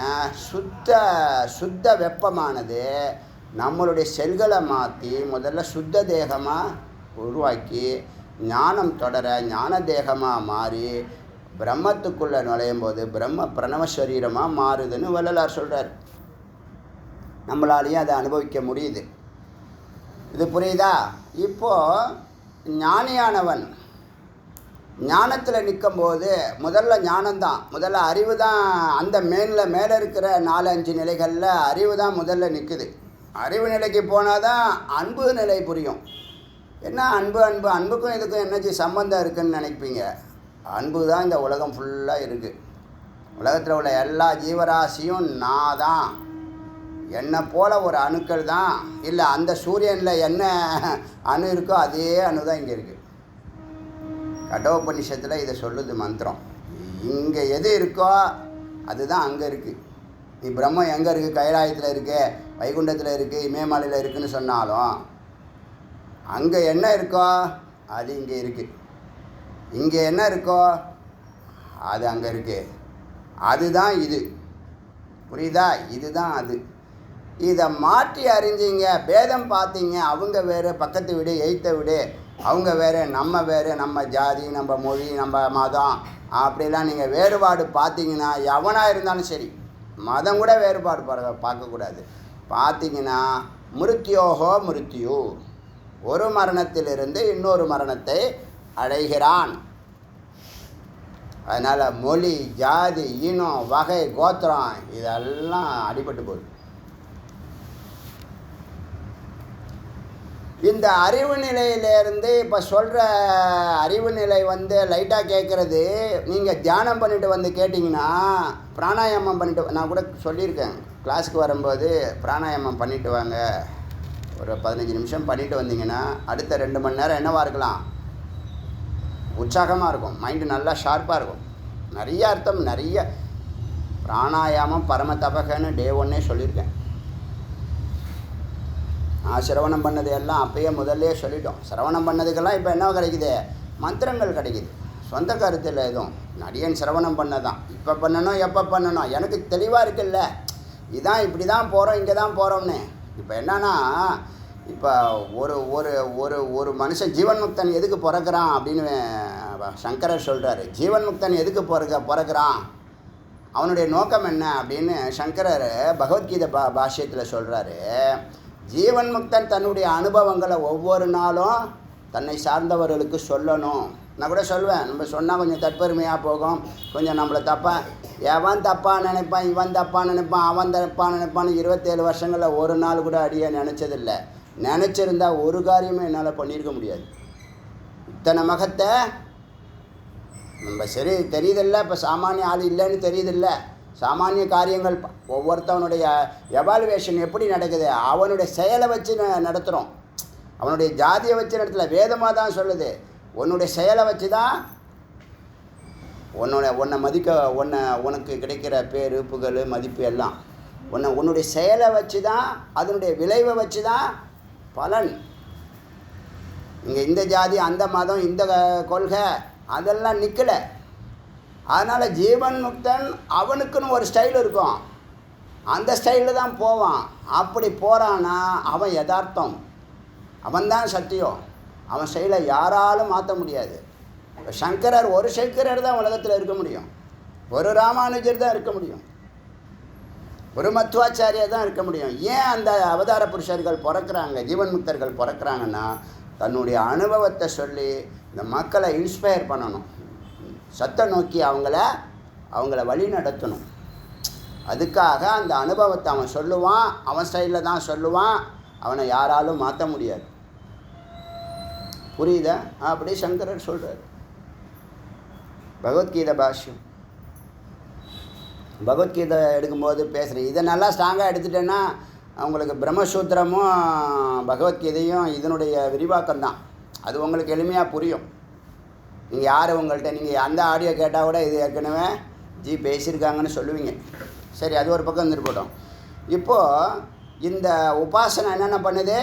சுத்த வெப்பமானது நம்மளுடைய செல்களை மாற்றி முதல்ல சுத்த தேகமாக உருவாக்கி ஞானம் தொடர ஞான தேகமாக மாறி பிரம்மத்துக்குள்ளே நுழையும் போது பிரம்ம பிரணவ சரீரமாக மாறுதுன்னு வள்ளலார் சொல்கிறார். நம்மளாலேயும் அதை அனுபவிக்க முடியுது. இது புரியுதா? இப்போது ஞானியானவன் ஞானத்தில் நிற்கும்போது முதல்ல ஞானம்தான், முதல்ல அறிவு தான். அந்த மேலே இருக்கிற 4-5 நிலைகளில் அறிவு தான் முதல்ல நிற்குது. அறிவு நிலைக்கு போனால் தான் அன்பு நிலை புரியும். என்ன அன்புக்கும் இதுக்கும் என்னச்சு சம்பந்தம் இருக்குதுன்னு நினைப்பீங்க. அன்பு தான் இந்த உலகம் ஃபுல்லாக இருக்குது. உலகத்தில் உள்ள எல்லா ஜீவராசியும் நான் தான், என்னை போல் ஒரு அணுக்கள் தான். இல்லை, அந்த சூரியனில் என்ன அணு இருக்கோ அதே அணு தான் இங்கே இருக்குது. கடோபனிஷத்தில் இதை சொல்லுது மந்திரம். இங்கே எது இருக்கோ அதுதான் அங்கே இருக்குது. நீ பிரம்மம் எங்கே இருக்குது, கைலாயத்தில் இருக்குது, வைகுண்டத்தில் இருக்குது, இமயமலையில் இருக்குதுன்னு சொன்னாலும் அங்கே என்ன இருக்கோ அது இங்கே இருக்குது. இங்கே என்ன இருக்கோ அது அங்கே இருக்குது. அதுதான் இது. புரியுதா? இதுதான் அது. இதை மாற்றி அறிஞ்சிங்க, பேதம் பார்த்தீங்க. அவங்க வேறு, பக்கத்து வீடு, எய்த்த வீடு, அவங்க வேறு, நம்ம வேறு, நம்ம ஜாதி, நம்ம மொழி, நம்ம மதம், அப்படிலாம் நீங்கள் வேறுபாடு பார்த்தீங்கன்னா, எவனாக இருந்தாலும் சரி, மதம் கூட வேறுபாடு பார்க்கக்கூடாது. பார்த்தீங்கன்னா மிருத்யு, ஒரு மரணத்திலிருந்து இன்னொரு மரணத்தை அடைகிறான். அதனால் மொழி, ஜாதி, இனம், வகை, கோத்திரம் இதெல்லாம் அடிபட்டு போகுது. இந்த அறிவு நிலையிலேருந்து இப்போ சொல்கிற அறிவு நிலை லைட்டாக கேட்குறது. நீங்கள் தியானம் பண்ணிட்டு கேட்டிங்கன்னா, பிராணாயாமம் பண்ணிட்டு, நான் கூட சொல்லியிருக்கேன் கிளாஸுக்கு வரும்போது, பிராணாயாமம் பண்ணிட்டு வாங்க, ஒரு 15 நிமிஷம் பண்ணிட்டு வந்தீங்கன்னா அடுத்த 2 மணி நேரம் என்னவாக இருக்கலாம், உற்சாகமாக இருக்கும், மைண்டு நல்லா ஷார்ப்பாக இருக்கும். நிறைய அர்த்தம், நிறைய பிராணாயாமம் பரம தபகன்னு டே 1 சொல்லியிருக்கேன். சிரவணம் பண்ணது எல்லாம் அப்பயே முதல்லே சொல்லிட்டோம். சிரவணம் பண்ணதுக்கெல்லாம் இப்போ என்ன கிடைக்குது, மந்திரங்கள் கிடைக்குது. சொந்த கருத்தில் எதுவும் நடிகன் சிரவணம் பண்ணதான். இப்போ பண்ணணும், எப்போ பண்ணணும், எனக்கு தெளிவாக இருக்குல்ல. இதான் இப்படி தான் போகிறோம், இங்கே தான் போகிறோம்னு. இப்போ என்னன்னா, இப்போ ஒரு ஒரு ஒரு ஒரு மனுஷன் ஜீவன் முக்தன் எதுக்கு பிறக்கிறான் அப்படின்னு சங்கரர் சொல்கிறாரு. ஜீவன் முக்தன் எதுக்கு பிறக்கிறான், அவனுடைய நோக்கம் என்ன அப்படின்னு சங்கரர் பகவத்கீதை பாஷ்யத்தில் சொல்கிறாரு. ஜீவன் முக்தன் தன்னுடைய அனுபவங்களை ஒவ்வொரு நாளும் தன்னை சார்ந்தவர்களுக்கு சொல்லணும். நான் கூட சொல்வேன், நம்ம சொன்னால் கொஞ்சம் தற்பெருமையாக போகும், கொஞ்சம் நம்மளை எவன் தப்பாக நினைப்பான், இவன் தப்பாக நினைப்பான், அவன் தப்பாக நினைப்பான்னு 27 வருஷங்களில் ஒரு நாள் கூட அடிய நினச்சதில்லை. நினச்சிருந்தா ஒரு காரியமே என்னால் பண்ணியிருக்க முடியாது. இத்தனை மகத்தை நம்ம சரி தெரியுதில்ல, இப்போ சாமானிய ஆள் இல்லைன்னு தெரியுதில்ல. சாமானிய காரியங்கள் ஒவ்வொருத்தவனுடைய எவாலுவேஷன் எப்படி நடக்குது, அவனுடைய செயலை வச்சு நடத்துகிறோம். அவனுடைய ஜாதியை வச்சு நடத்தல, வேதமாக தான் சொல்லுது. உன்னுடைய செயலை வச்சு தான் உன்னை மதிக்க, உனக்கு கிடைக்கிற பேர், புகழ், மதிப்பு எல்லாம் உன்னுடைய செயலை வச்சு தான், அதனுடைய விளைவை வச்சு தான் பலன். இங்கே இந்த ஜாதி, அந்த மதம், இந்த கொள்கை அதெல்லாம் நிற்கலை. அதனால் ஜீவன் முக்தன் அவனுக்குன்னு ஒரு ஸ்டைல் இருக்கும், அந்த ஸ்டைலில் தான் போவான். அப்படி போகிறான்னா அவன் யதார்த்தம், அவன்தான் சத்தியம். அவன் ஸ்டைலை யாராலும் மாற்ற முடியாது. சங்கரர், ஒரு சங்கரர் தான் உலகத்தில் இருக்க முடியும், ஒரு ராமானுஜர் தான் இருக்க முடியும், ஒரு மத்வாச்சாரியா தான் இருக்க முடியும். ஏன் அந்த அவதார புருஷர்கள் பிறக்கிறாங்க, ஜீவன் முக்தர்கள் பிறக்கிறாங்கன்னா, தன்னுடைய அனுபவத்தை சொல்லி இந்த மக்களை இன்ஸ்பயர் பண்ணணும், சத்தை நோக்கி அவங்கள வழி நடத்தணும். அதுக்காக அந்த அனுபவத்தை அவன் சொல்லுவான், அவன் ஸ்டைலில் தான் சொல்லுவான், அவனை யாராலும் மாற்ற முடியாது. புரியுதா? அப்படி சங்கரர் சொல்கிறார். பகவத்கீதை பாஷ்யம், பகவத்கீதை எடுக்கும்போது பேசுகிறேன். இதை நல்லா ஸ்ட்ராங்காக எடுத்துட்டேன்னா உங்களுக்கு பிரம்மசூத்திரமும் பகவத்கீதையும் இதனுடைய விரிவாக்கம் தான். அது உங்களுக்கு எளிமையாக புரியும். நீங்கள் யார் உங்கள்கிட்ட நீங்கள் அந்த ஆடியோ கேட்டால் கூட இது ஏற்கனவே பேசியிருக்காங்கன்னு சொல்லுவீங்க. சரி, அது ஒரு பக்கம் இருந்துட்டு போட்டோம். இப்போது இந்த உபாசனை என்னென்ன பண்ணுது?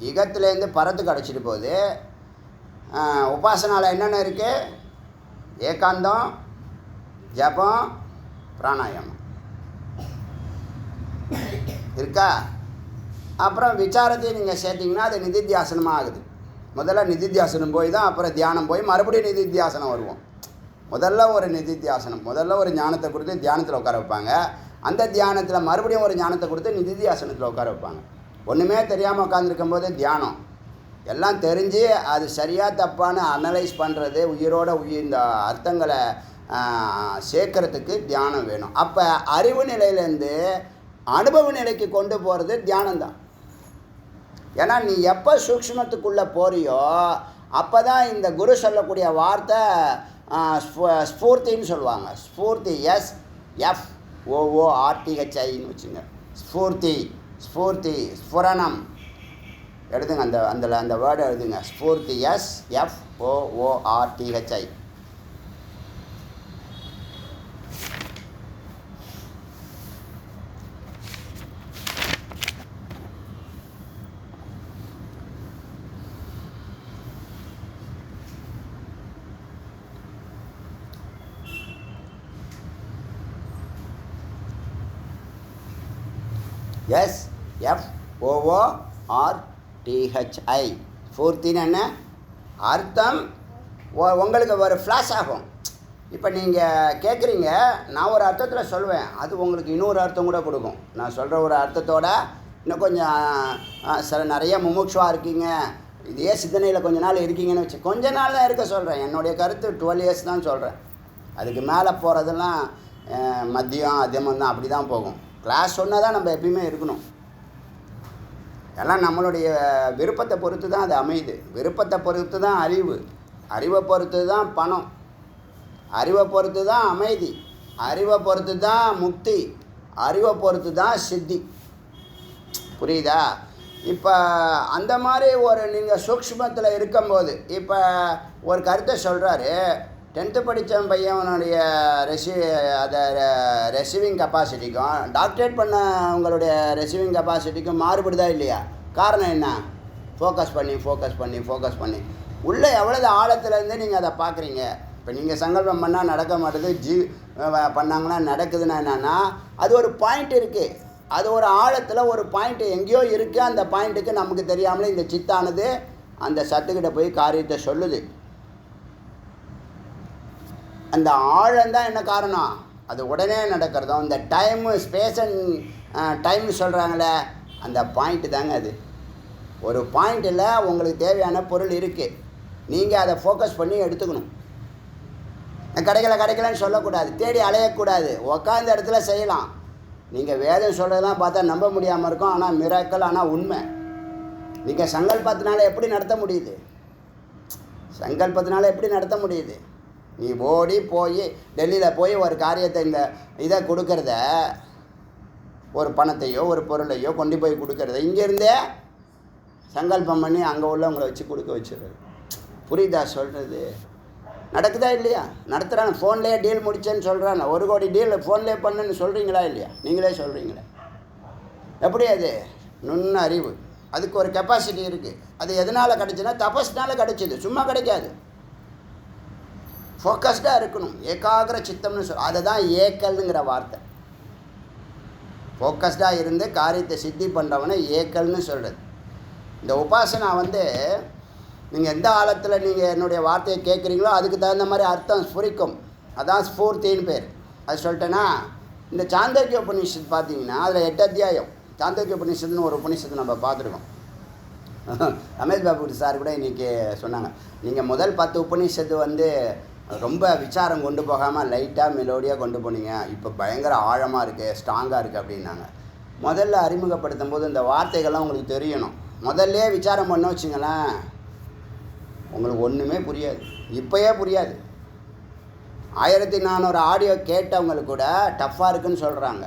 இகத்துலேருந்து பரத்துக்கு அடைச்சிட்டு போகுது. உபாசனாவில் என்னென்ன இருக்குது? ஏகாந்தம், ஜபம், பிராணாயாமம் இருக்கா? அப்புறம் விசாரத்தையும் நீங்கள் சேர்த்திங்கன்னா அது நிதித்தியாசனமாக ஆகுது. முதல்ல நிதித்தியாசனம் போய் தான் அப்புறம் தியானம் போய் மறுபடியும் நிதித்தியாசனம் வருவோம். முதல்ல ஒரு நிதித்தியாசனம், முதல்ல ஒரு ஞானத்தை கொடுத்து தியானத்தில் உட்கார வைப்பாங்க. அந்த தியானத்தில் மறுபடியும் ஒரு ஞானத்தை கொடுத்து நிதித்தியாசனத்தில் உட்கார வைப்பாங்க. ஒன்றுமே தெரியாமல் உட்காந்துருக்கும் போது தியானம், எல்லாம் தெரிஞ்சு அது சரியாக தப்பான்னு அனலைஸ் பண்ணுறது, உயிரோட இந்த அர்த்தங்களை சேர்க்கறதுக்கு தியானம் வேணும். அப்போ அறிவு நிலையிலேருந்து அனுபவ நிலைக்கு கொண்டு போகிறது தியானம்தான். ஏன்னா நீ எப்போ சூக்ஷ்மத்துக்குள்ளே போறியோ அப்போ தான் இந்த குரு சொல்லக்கூடிய வார்த்தை ஸ்பூர்த்தின்னு சொல்லுவாங்க. ஸ்பூர்த்தி, SFOORTHIன்னு வச்சுங்க. ஸ்பூர்த்தி, ஸ்பூர்த்தி, ஸ்புரணம் எழுதுங்க. அந்த வேர்டை எழுதுங்க. ஸ்பூர்த்தி, SFOORTHI. SFOORTHI. ஸ்பூர்த்தின்னு என்ன அர்த்தம்? உங்களுக்கு ஒரு ஃப்ளாஷ் ஆகும். இப்போ நீங்கள் கேட்குறீங்க, நான் ஒரு அர்த்தத்தில் சொல்லுவேன், அது உங்களுக்கு இன்னொரு அர்த்தம் கூட கொடுக்கும். நான் சொல்கிற ஒரு அர்த்தத்தோட இன்னும் கொஞ்சம் சில நிறைய முமுட்சுவாக இருக்கீங்க, இதே சிந்தனையில் கொஞ்ச நாள் இருக்கீங்கன்னு வச்சு, கொஞ்ச நாள் தான் இருக்க சொல்கிறேன். என்னுடைய கருத்து 12 years தான் சொல்கிறேன். அதுக்கு மேலே போகிறதெல்லாம் மதியம் அதியமம் தான், அப்படி தான் போகும். கிளாஸ் சொன்னால் தான் நம்ம எப்பயுமே இருக்கணும். எல்லாம் நம்மளுடைய விருப்பத்தை பொறுத்து தான் அது அமையுது. விருப்பத்தை பொறுத்து தான் அறிவு, அறிவை பொறுத்து தான் பணம், அறிவை பொறுத்து தான் அமைதி, அறிவை பொறுத்து தான் முக்தி, அறிவை பொறுத்து தான் சித்தி. புரியுதா? இப்போ அந்த மாதிரி ஒரு நீங்கள் சூக்ஷ்மத்தில் இருக்கும்போது இப்போ ஒரு கருத்தை சொல்கிறாரு. 10th படித்த பையனுடைய ரெசிவிங் கெப்பாசிட்டிக்கும் டாக்டரேட் பண்ண உங்களுடைய ரெசிவிங் கெப்பாசிட்டிக்கும் மாறுபடுதா இல்லையா? காரணம் என்ன? ஃபோக்கஸ் பண்ணி உள்ளே எவ்வளவு ஆழத்துலேருந்து நீங்கள் அதை பார்க்குறீங்க. இப்போ நீங்கள் சங்கல்பம் பண்ணால் நடக்க மாட்டேது, பண்ணாங்கன்னா நடக்குதுன்னா என்னென்னா அது ஒரு பாயிண்ட் இருக்குது. அது ஒரு ஆழத்தில் ஒரு பாயிண்ட் எங்கேயோ இருக்குது. அந்த பாயிண்ட்டுக்கு நமக்கு தெரியாமலே இந்த சித்தானது அந்த சத்துக்கிட்ட போய் காரியத்தை சொல்லுது. அந்த ஆழந்தான் என்ன காரணம்? அது உடனே நடக்கிறதும் இந்த டைமு ஸ்பேஸ் அண்ட் டைம்னு சொல்கிறாங்களே, அந்த பாயிண்ட்டு தாங்க அது. ஒரு பாயிண்ட்டில் உங்களுக்கு தேவையான பொருள் இருக்குது, நீங்கள் அதை ஃபோக்கஸ் பண்ணி எடுத்துக்கணும். கிடைக்கலன்னு சொல்லக்கூடாது, தேடி அலையக்கூடாது, உக்காந்த இடத்துல செய்யலாம். நீங்கள் வேதம் சொல்கிறதெல்லாம் பார்த்தா நம்ப முடியாமல் இருக்கும், ஆனால் மிராக்கள், ஆனால் உண்மை. நீங்கள் சங்கல்பத்தினால எப்படி நடத்த முடியுது? நீ ஓடி போய் டெல்லியில் போய் ஒரு காரியத்தை இந்த இதை கொடுக்கறத, ஒரு பணத்தையோ ஒரு பொருளையோ கொண்டு போய் கொடுக்கறத இங்கேருந்தே சங்கல்பம் பண்ணி அங்கே உள்ளவங்களை வச்சு கொடுக்க வச்சுருது. புரியுதா சொல்கிறது? நடக்குதா இல்லையா? நடத்துகிறாங்க. ஃபோன்லேயே டீல் முடிச்சேன்னு சொல்கிறாங்க. 1 கோடி டீல் ஃபோன்லேயே பண்ணுன்னு சொல்கிறீங்களா இல்லையா? நீங்களே சொல்கிறீங்களே. எப்படி அது? நுண்ண அறிவு. அதுக்கு ஒரு கெப்பாசிட்டி இருக்குது. அது எதனால் கிடச்சுன்னா தபஸ்னால கிடச்சிது, சும்மா கிடைக்காது. ஃபோக்கஸ்டாக இருக்கணும், ஏகாகிர சித்தம்னு அதை தான் ஏக்கல்னுங்கிற வார்த்தை. ஃபோக்கஸ்டாக இருந்து காரியத்தை சித்தி பண்ணுறவனை ஏக்கல்னு சொல்கிறது. இந்த உபாசனா நீங்கள் எந்த ஆழத்தில் நீங்கள் என்னுடைய வார்த்தையை கேட்குறீங்களோ அதுக்கு தகுந்த மாதிரி அர்த்தம் ஸ்புரிக்கும். அதான் ஸ்பூர்த்தின்னு பேர். அது சொல்லிட்டேன்னா, இந்த சாந்தோக்கிய உபநிஷத்து பார்த்தீங்கன்னா அதில் 8 அத்தியாயம். சாந்தோக்கிய உபநிஷத்துன்னு ஒரு உபநிஷத்து நம்ம பார்த்துருக்கோம். ரமேஷ் பாபு சார் கூட இன்றைக்கி சொன்னாங்க, நீங்கள் முதல் 10 உபநிஷத்து ரொம்ப விசாரம் கொண்டு போகாமல் லைட்டாக மெலோடியாக கொண்டு போனீங்க, இப்போ பயங்கர ஆழமாக இருக்குது, ஸ்ட்ராங்காக இருக்குது அப்படின்னாங்க. முதல்ல அறிமுகப்படுத்தும் போது இந்த வார்த்தைகள்லாம் உங்களுக்கு தெரியணும். முதல்லே விசாரம் பண்ண வச்சுங்களேன், உங்களுக்கு ஒன்றுமே புரியாது, இப்போயே புரியாது. 1400 ஆடியோ கேட்டவங்களுக்கு கூட டஃப்பாக இருக்குதுன்னு சொல்கிறாங்க.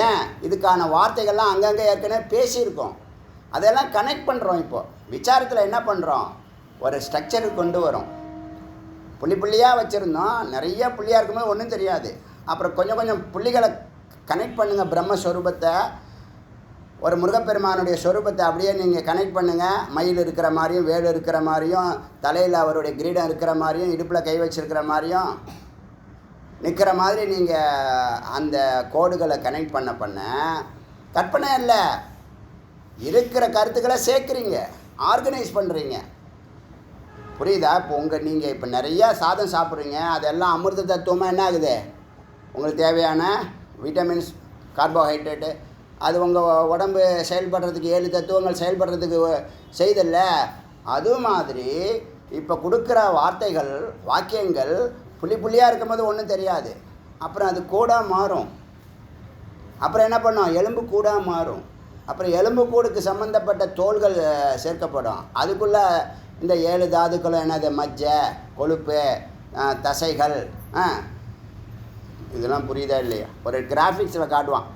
ஏன் இதுக்கான வார்த்தைகள்லாம் அங்கங்கே ஏற்கனவே பேசியிருக்கோம். அதெல்லாம் கனெக்ட் பண்ணுறோம். இப்போது விசாரத்தில் என்ன பண்ணுறோம், ஒரு ஸ்ட்ரக்சருக்கு கொண்டு வரோம். புள்ளி புள்ளியாக வச்சுருந்தோம், நிறைய புள்ளியாக இருக்கும்போது ஒன்றும் தெரியாது. அப்புறம் கொஞ்சம் கொஞ்சம் புள்ளிகளை கனெக்ட் பண்ணுங்கள். பிரம்மஸ்வரூபத்தை, ஒரு முருகப்பெருமானுடைய ஸ்வரூபத்தை அப்படியே நீங்கள் கனெக்ட் பண்ணுங்கள். மயில் இருக்கிற மாதிரியும், வேல் இருக்கிற மாதிரியும், தலையில் அவருடைய கிரீடம் இருக்கிற மாதிரியும், இடுப்பில் கை வச்சிருக்கிற மாதிரியும் நிற்கிற மாதிரி நீங்கள் அந்த கோடுகளை கனெக்ட் பண்ண கற்பனை இல்லை, இருக்கிற கருத்துக்களை சேர்க்குறீங்க, ஆர்கனைஸ் பண்ணுறீங்க. புரியுதா? இப்போ நீங்கள் இப்போ நிறையா சாதம் சாப்பிட்றீங்க, அதெல்லாம் அமிர்த தத்துவமாக என்ன ஆகுது, உங்களுக்கு தேவையான விட்டமின்ஸ், கார்போஹைட்ரேட்டு, அது உங்கள் உடம்பு செயல்படுறதுக்கு 7 தத்துவங்கள் செயல்படுறதுக்கு செய்தில்ல. அது மாதிரி இப்போ கொடுக்குற வார்த்தைகள், வாக்கியங்கள் புள்ளி புள்ளியாக இருக்கும்போது ஒன்றும் தெரியாது. அப்புறம் அது கூடாக மாறும். அப்புறம் என்ன பண்ணோம், எலும்பு கூடாக மாறும். அப்புறம் எலும்பு கூடுக்கு சம்மந்தப்பட்ட தோள்கள் சேர்க்கப்படும். அதுக்குள்ளே இந்த 7 தாதுக்களும் என்னது, மஜ்ஜை, கொழுப்பு, தசைகள், இதெல்லாம் புரியுதா இல்லையா? ஒரு கிராஃபிக்ஸில் காட்டுவான்.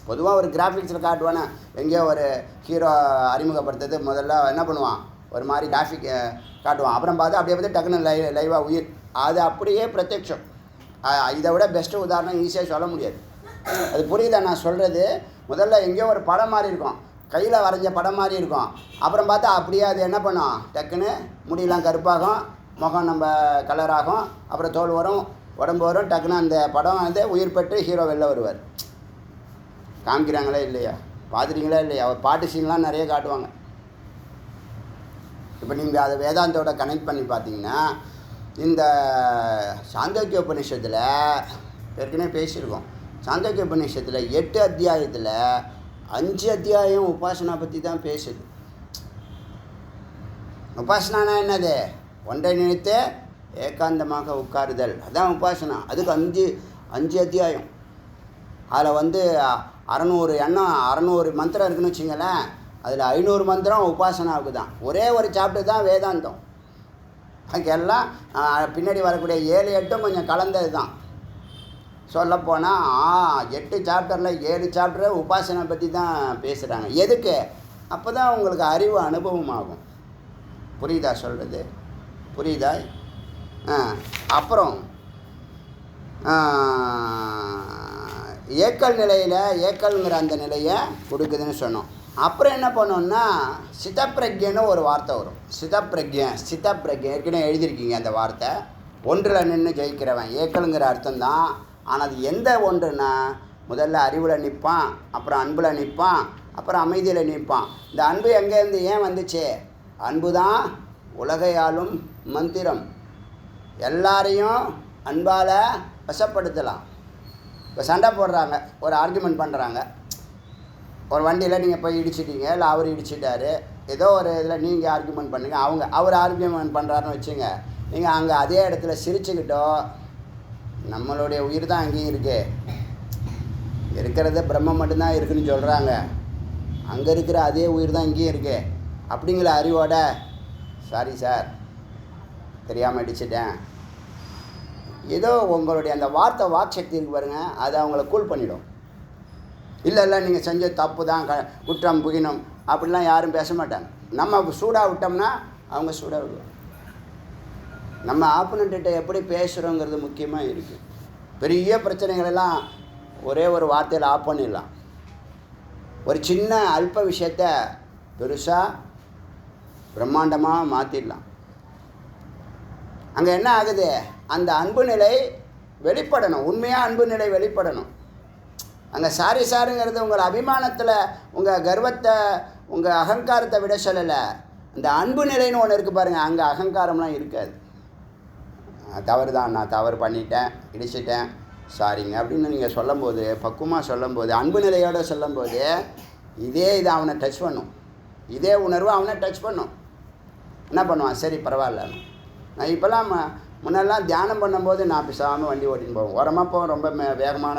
பொதுவாக ஒரு கிராஃபிக்ஸில் காட்டுவானா, எங்கேயோ ஒரு ஹீரோ அறிமுகப்படுத்துறது முதல்ல என்ன பண்ணுவான், ஒரு மாதிரி கிராஃபிக் காட்டுவான். அப்புறம் பார்த்து அப்படியே பார்த்து டக்குன்னு லைவாக உயிர், அது அப்படியே பிரத்யட்சம். இதை விட பெஸ்ட்டு உதாரணம் ஈஸியாக சொல்ல முடியாது. அது புரியுதா நான் சொல்கிறது? முதல்ல எங்கேயோ ஒரு படம் மாதிரி இருக்கும், கையில் வரைஞ்ச படம் மாதிரி இருக்கும். அப்புறம் பார்த்தா அப்படியே அது என்ன பண்ணும், டக்குன்னு முடியெல்லாம் கருப்பாகும், முகம் நம்ம கலராகும், அப்புறம் தோல் வரும், உடம்பு வரும், டக்குன்னு அந்த படம் வந்து உயிர் பெற்று ஹீரோ வெளில வருவார். காமிக்கிறாங்களே இல்லையா, பார்த்துட்டீங்களா இல்லையா? அவர் பாட்டு சீன்லாம் நிறைய காட்டுவாங்க. இப்போ நீங்கள் அதை வேதாந்தோட கனெக்ட் பண்ணி பார்த்தீங்கன்னா, இந்த சாந்தோக்கிய உபநிஷத்தில் ஏற்கனவே பேசியிருக்கோம். சாந்தோக்கிய உபநிஷத்தில் 8 அத்தியாயத்தில் 5 அத்தியாயம் உபாசனா பற்றி தான் பேசுது. உபாசனானா என்னது, ஒன்றை நினைத்து ஏகாந்தமாக உட்காருதல், அதுதான் உபாசனா. அதுக்கு 5 அத்தியாயம். அதில் வந்து 600 எண்ணம், 600 மந்திரம் இருக்குதுன்னு வச்சுங்களேன். அதில் 500 மந்திரம் உபாசனாவுக்கு தான். ஒரே ஒரு சாப்டர் தான் வேதாந்தம். அதுக்கெல்லாம் பின்னாடி வரக்கூடிய 7, 8 கொஞ்சம் கலந்தது தான். சொல்லப்போனால் 8 சாப்டரில் 7 சாப்டர் உபாசனை பற்றி தான் பேசுகிறாங்க. எதுக்கு? அப்போ தான் உங்களுக்கு அறிவு அனுபவம் ஆகும். புரியுதா சொல்கிறது? புரியுதா? அப்புறம் ஏக்கல் நிலையில், ஏக்கல்ங்கிற அந்த நிலையை கொடுக்குதுன்னு சொன்னோம். அப்புறம் என்ன பண்ணோன்னா, சிதப்பிரஜைன்னு ஒரு வார்த்தை வரும். சிதப்பிரஜை ஏற்கனவே எழுதியிருக்கீங்க அந்த வார்த்தை. ஒன்றில் நின்று ஜெயிக்கிறவன், ஏக்கலுங்கிற அர்த்தம்தான். ஆனால் அது எந்த ஒன்றுன்னா, முதல்ல அறிவில் நிற்பான், அப்புறம் அன்பில் நிற்பான், அப்புறம் அமைதியில் நிற்பான். இந்த அன்பு எங்கேருந்து ஏன் வந்துச்சு? அன்பு தான் உலகையாளும் மந்திரம். எல்லாரையும் அன்பால் வசப்படுத்தலாம். இப்போ சண்டை போடுறாங்க, ஒரு ஆர்கியூமெண்ட் பண்ணுறாங்க. ஒரு வண்டியில் நீங்கள் போய் இடிச்சிட்டீங்க, இல்லை அவர் இடிச்சிட்டாரு, ஏதோ ஒரு இதில் நீங்கள் ஆர்கியூமெண்ட் பண்ணுங்க, அவர் ஆர்கியூமெண்ட் பண்ணுறாருன்னு வச்சுங்க. நீங்கள் அங்கே அதே இடத்துல சிரிச்சுக்கிட்டோ, நம்மளுடைய உயிர் தான் அங்கேயும் இருக்குது, இருக்கிறத பிரம்மம் மட்டும்தான் இருக்குதுன்னு சொல்கிறாங்க, அங்கே இருக்கிற அதே உயிர் தான் இங்கேயும் இருக்குது அப்படிங்கிற அறிவோட, சாரி சார் தெரியாமல் அடிச்சிட்டேன், ஏதோ உங்களுடைய அந்த வாக் சக்தி இருக்கு பாருங்கள், அது அவங்கள கூல் பண்ணிடும். இல்லை நீங்கள் செஞ்ச தப்பு தான், குற்றம் புகினம் அப்படிலாம் யாரும் பேச மாட்டாங்க. நம்ம சூடாக விட்டோம்னா அவங்க சூடாக விடுவாங்க. நம்ம ஆப்போனண்ட்ட எப்படி பேசுகிறோங்கிறது முக்கியமாக இருக்குது. பெரிய பிரச்சனைகளெல்லாம் ஒரே ஒரு வார்த்தையில் ஆஃப் பண்ணிடலாம். ஒரு சின்ன அல்ப விஷயத்தை பெருசாக பிரம்மாண்டமாக மாற்றிடலாம். அங்கே என்ன ஆகுது, அந்த அன்பு நிலை வெளிப்படணும், உண்மையாக அன்பு நிலை வெளிப்படணும். அங்கே சாருங்கிறது உங்கள் அபிமானத்தில், உங்கள் கர்வத்தை, உங்கள் அகங்காரத்தை விட சொல்லலை. அந்த அன்பு நிலைன்னு ஒன்று இருக்குது பாருங்கள், அங்கே அகங்காரம்லாம் இருக்காது. தவறு தான், நான் தவறு பண்ணிட்டேன், இடிச்சிட்டேன், சாரிங்க அப்படின்னு நீங்கள் சொல்லும்போது, பக்குவமாக சொல்லும்போது, அன்பு நிலையோடு சொல்லும்போது, இதை அவனை டச் பண்ணும், இதே உணர்வு அவனை டச் பண்ணும். என்ன பண்ணுவான், சரி பரவாயில்ல. நான் இப்போல்லாம் முன்னெல்லாம் தியானம் பண்ணும்போது நான் பேசாமல் வண்டி ஓட்டின்னு போவேன். ஓரமாக போவேன், ரொம்ப வேகமான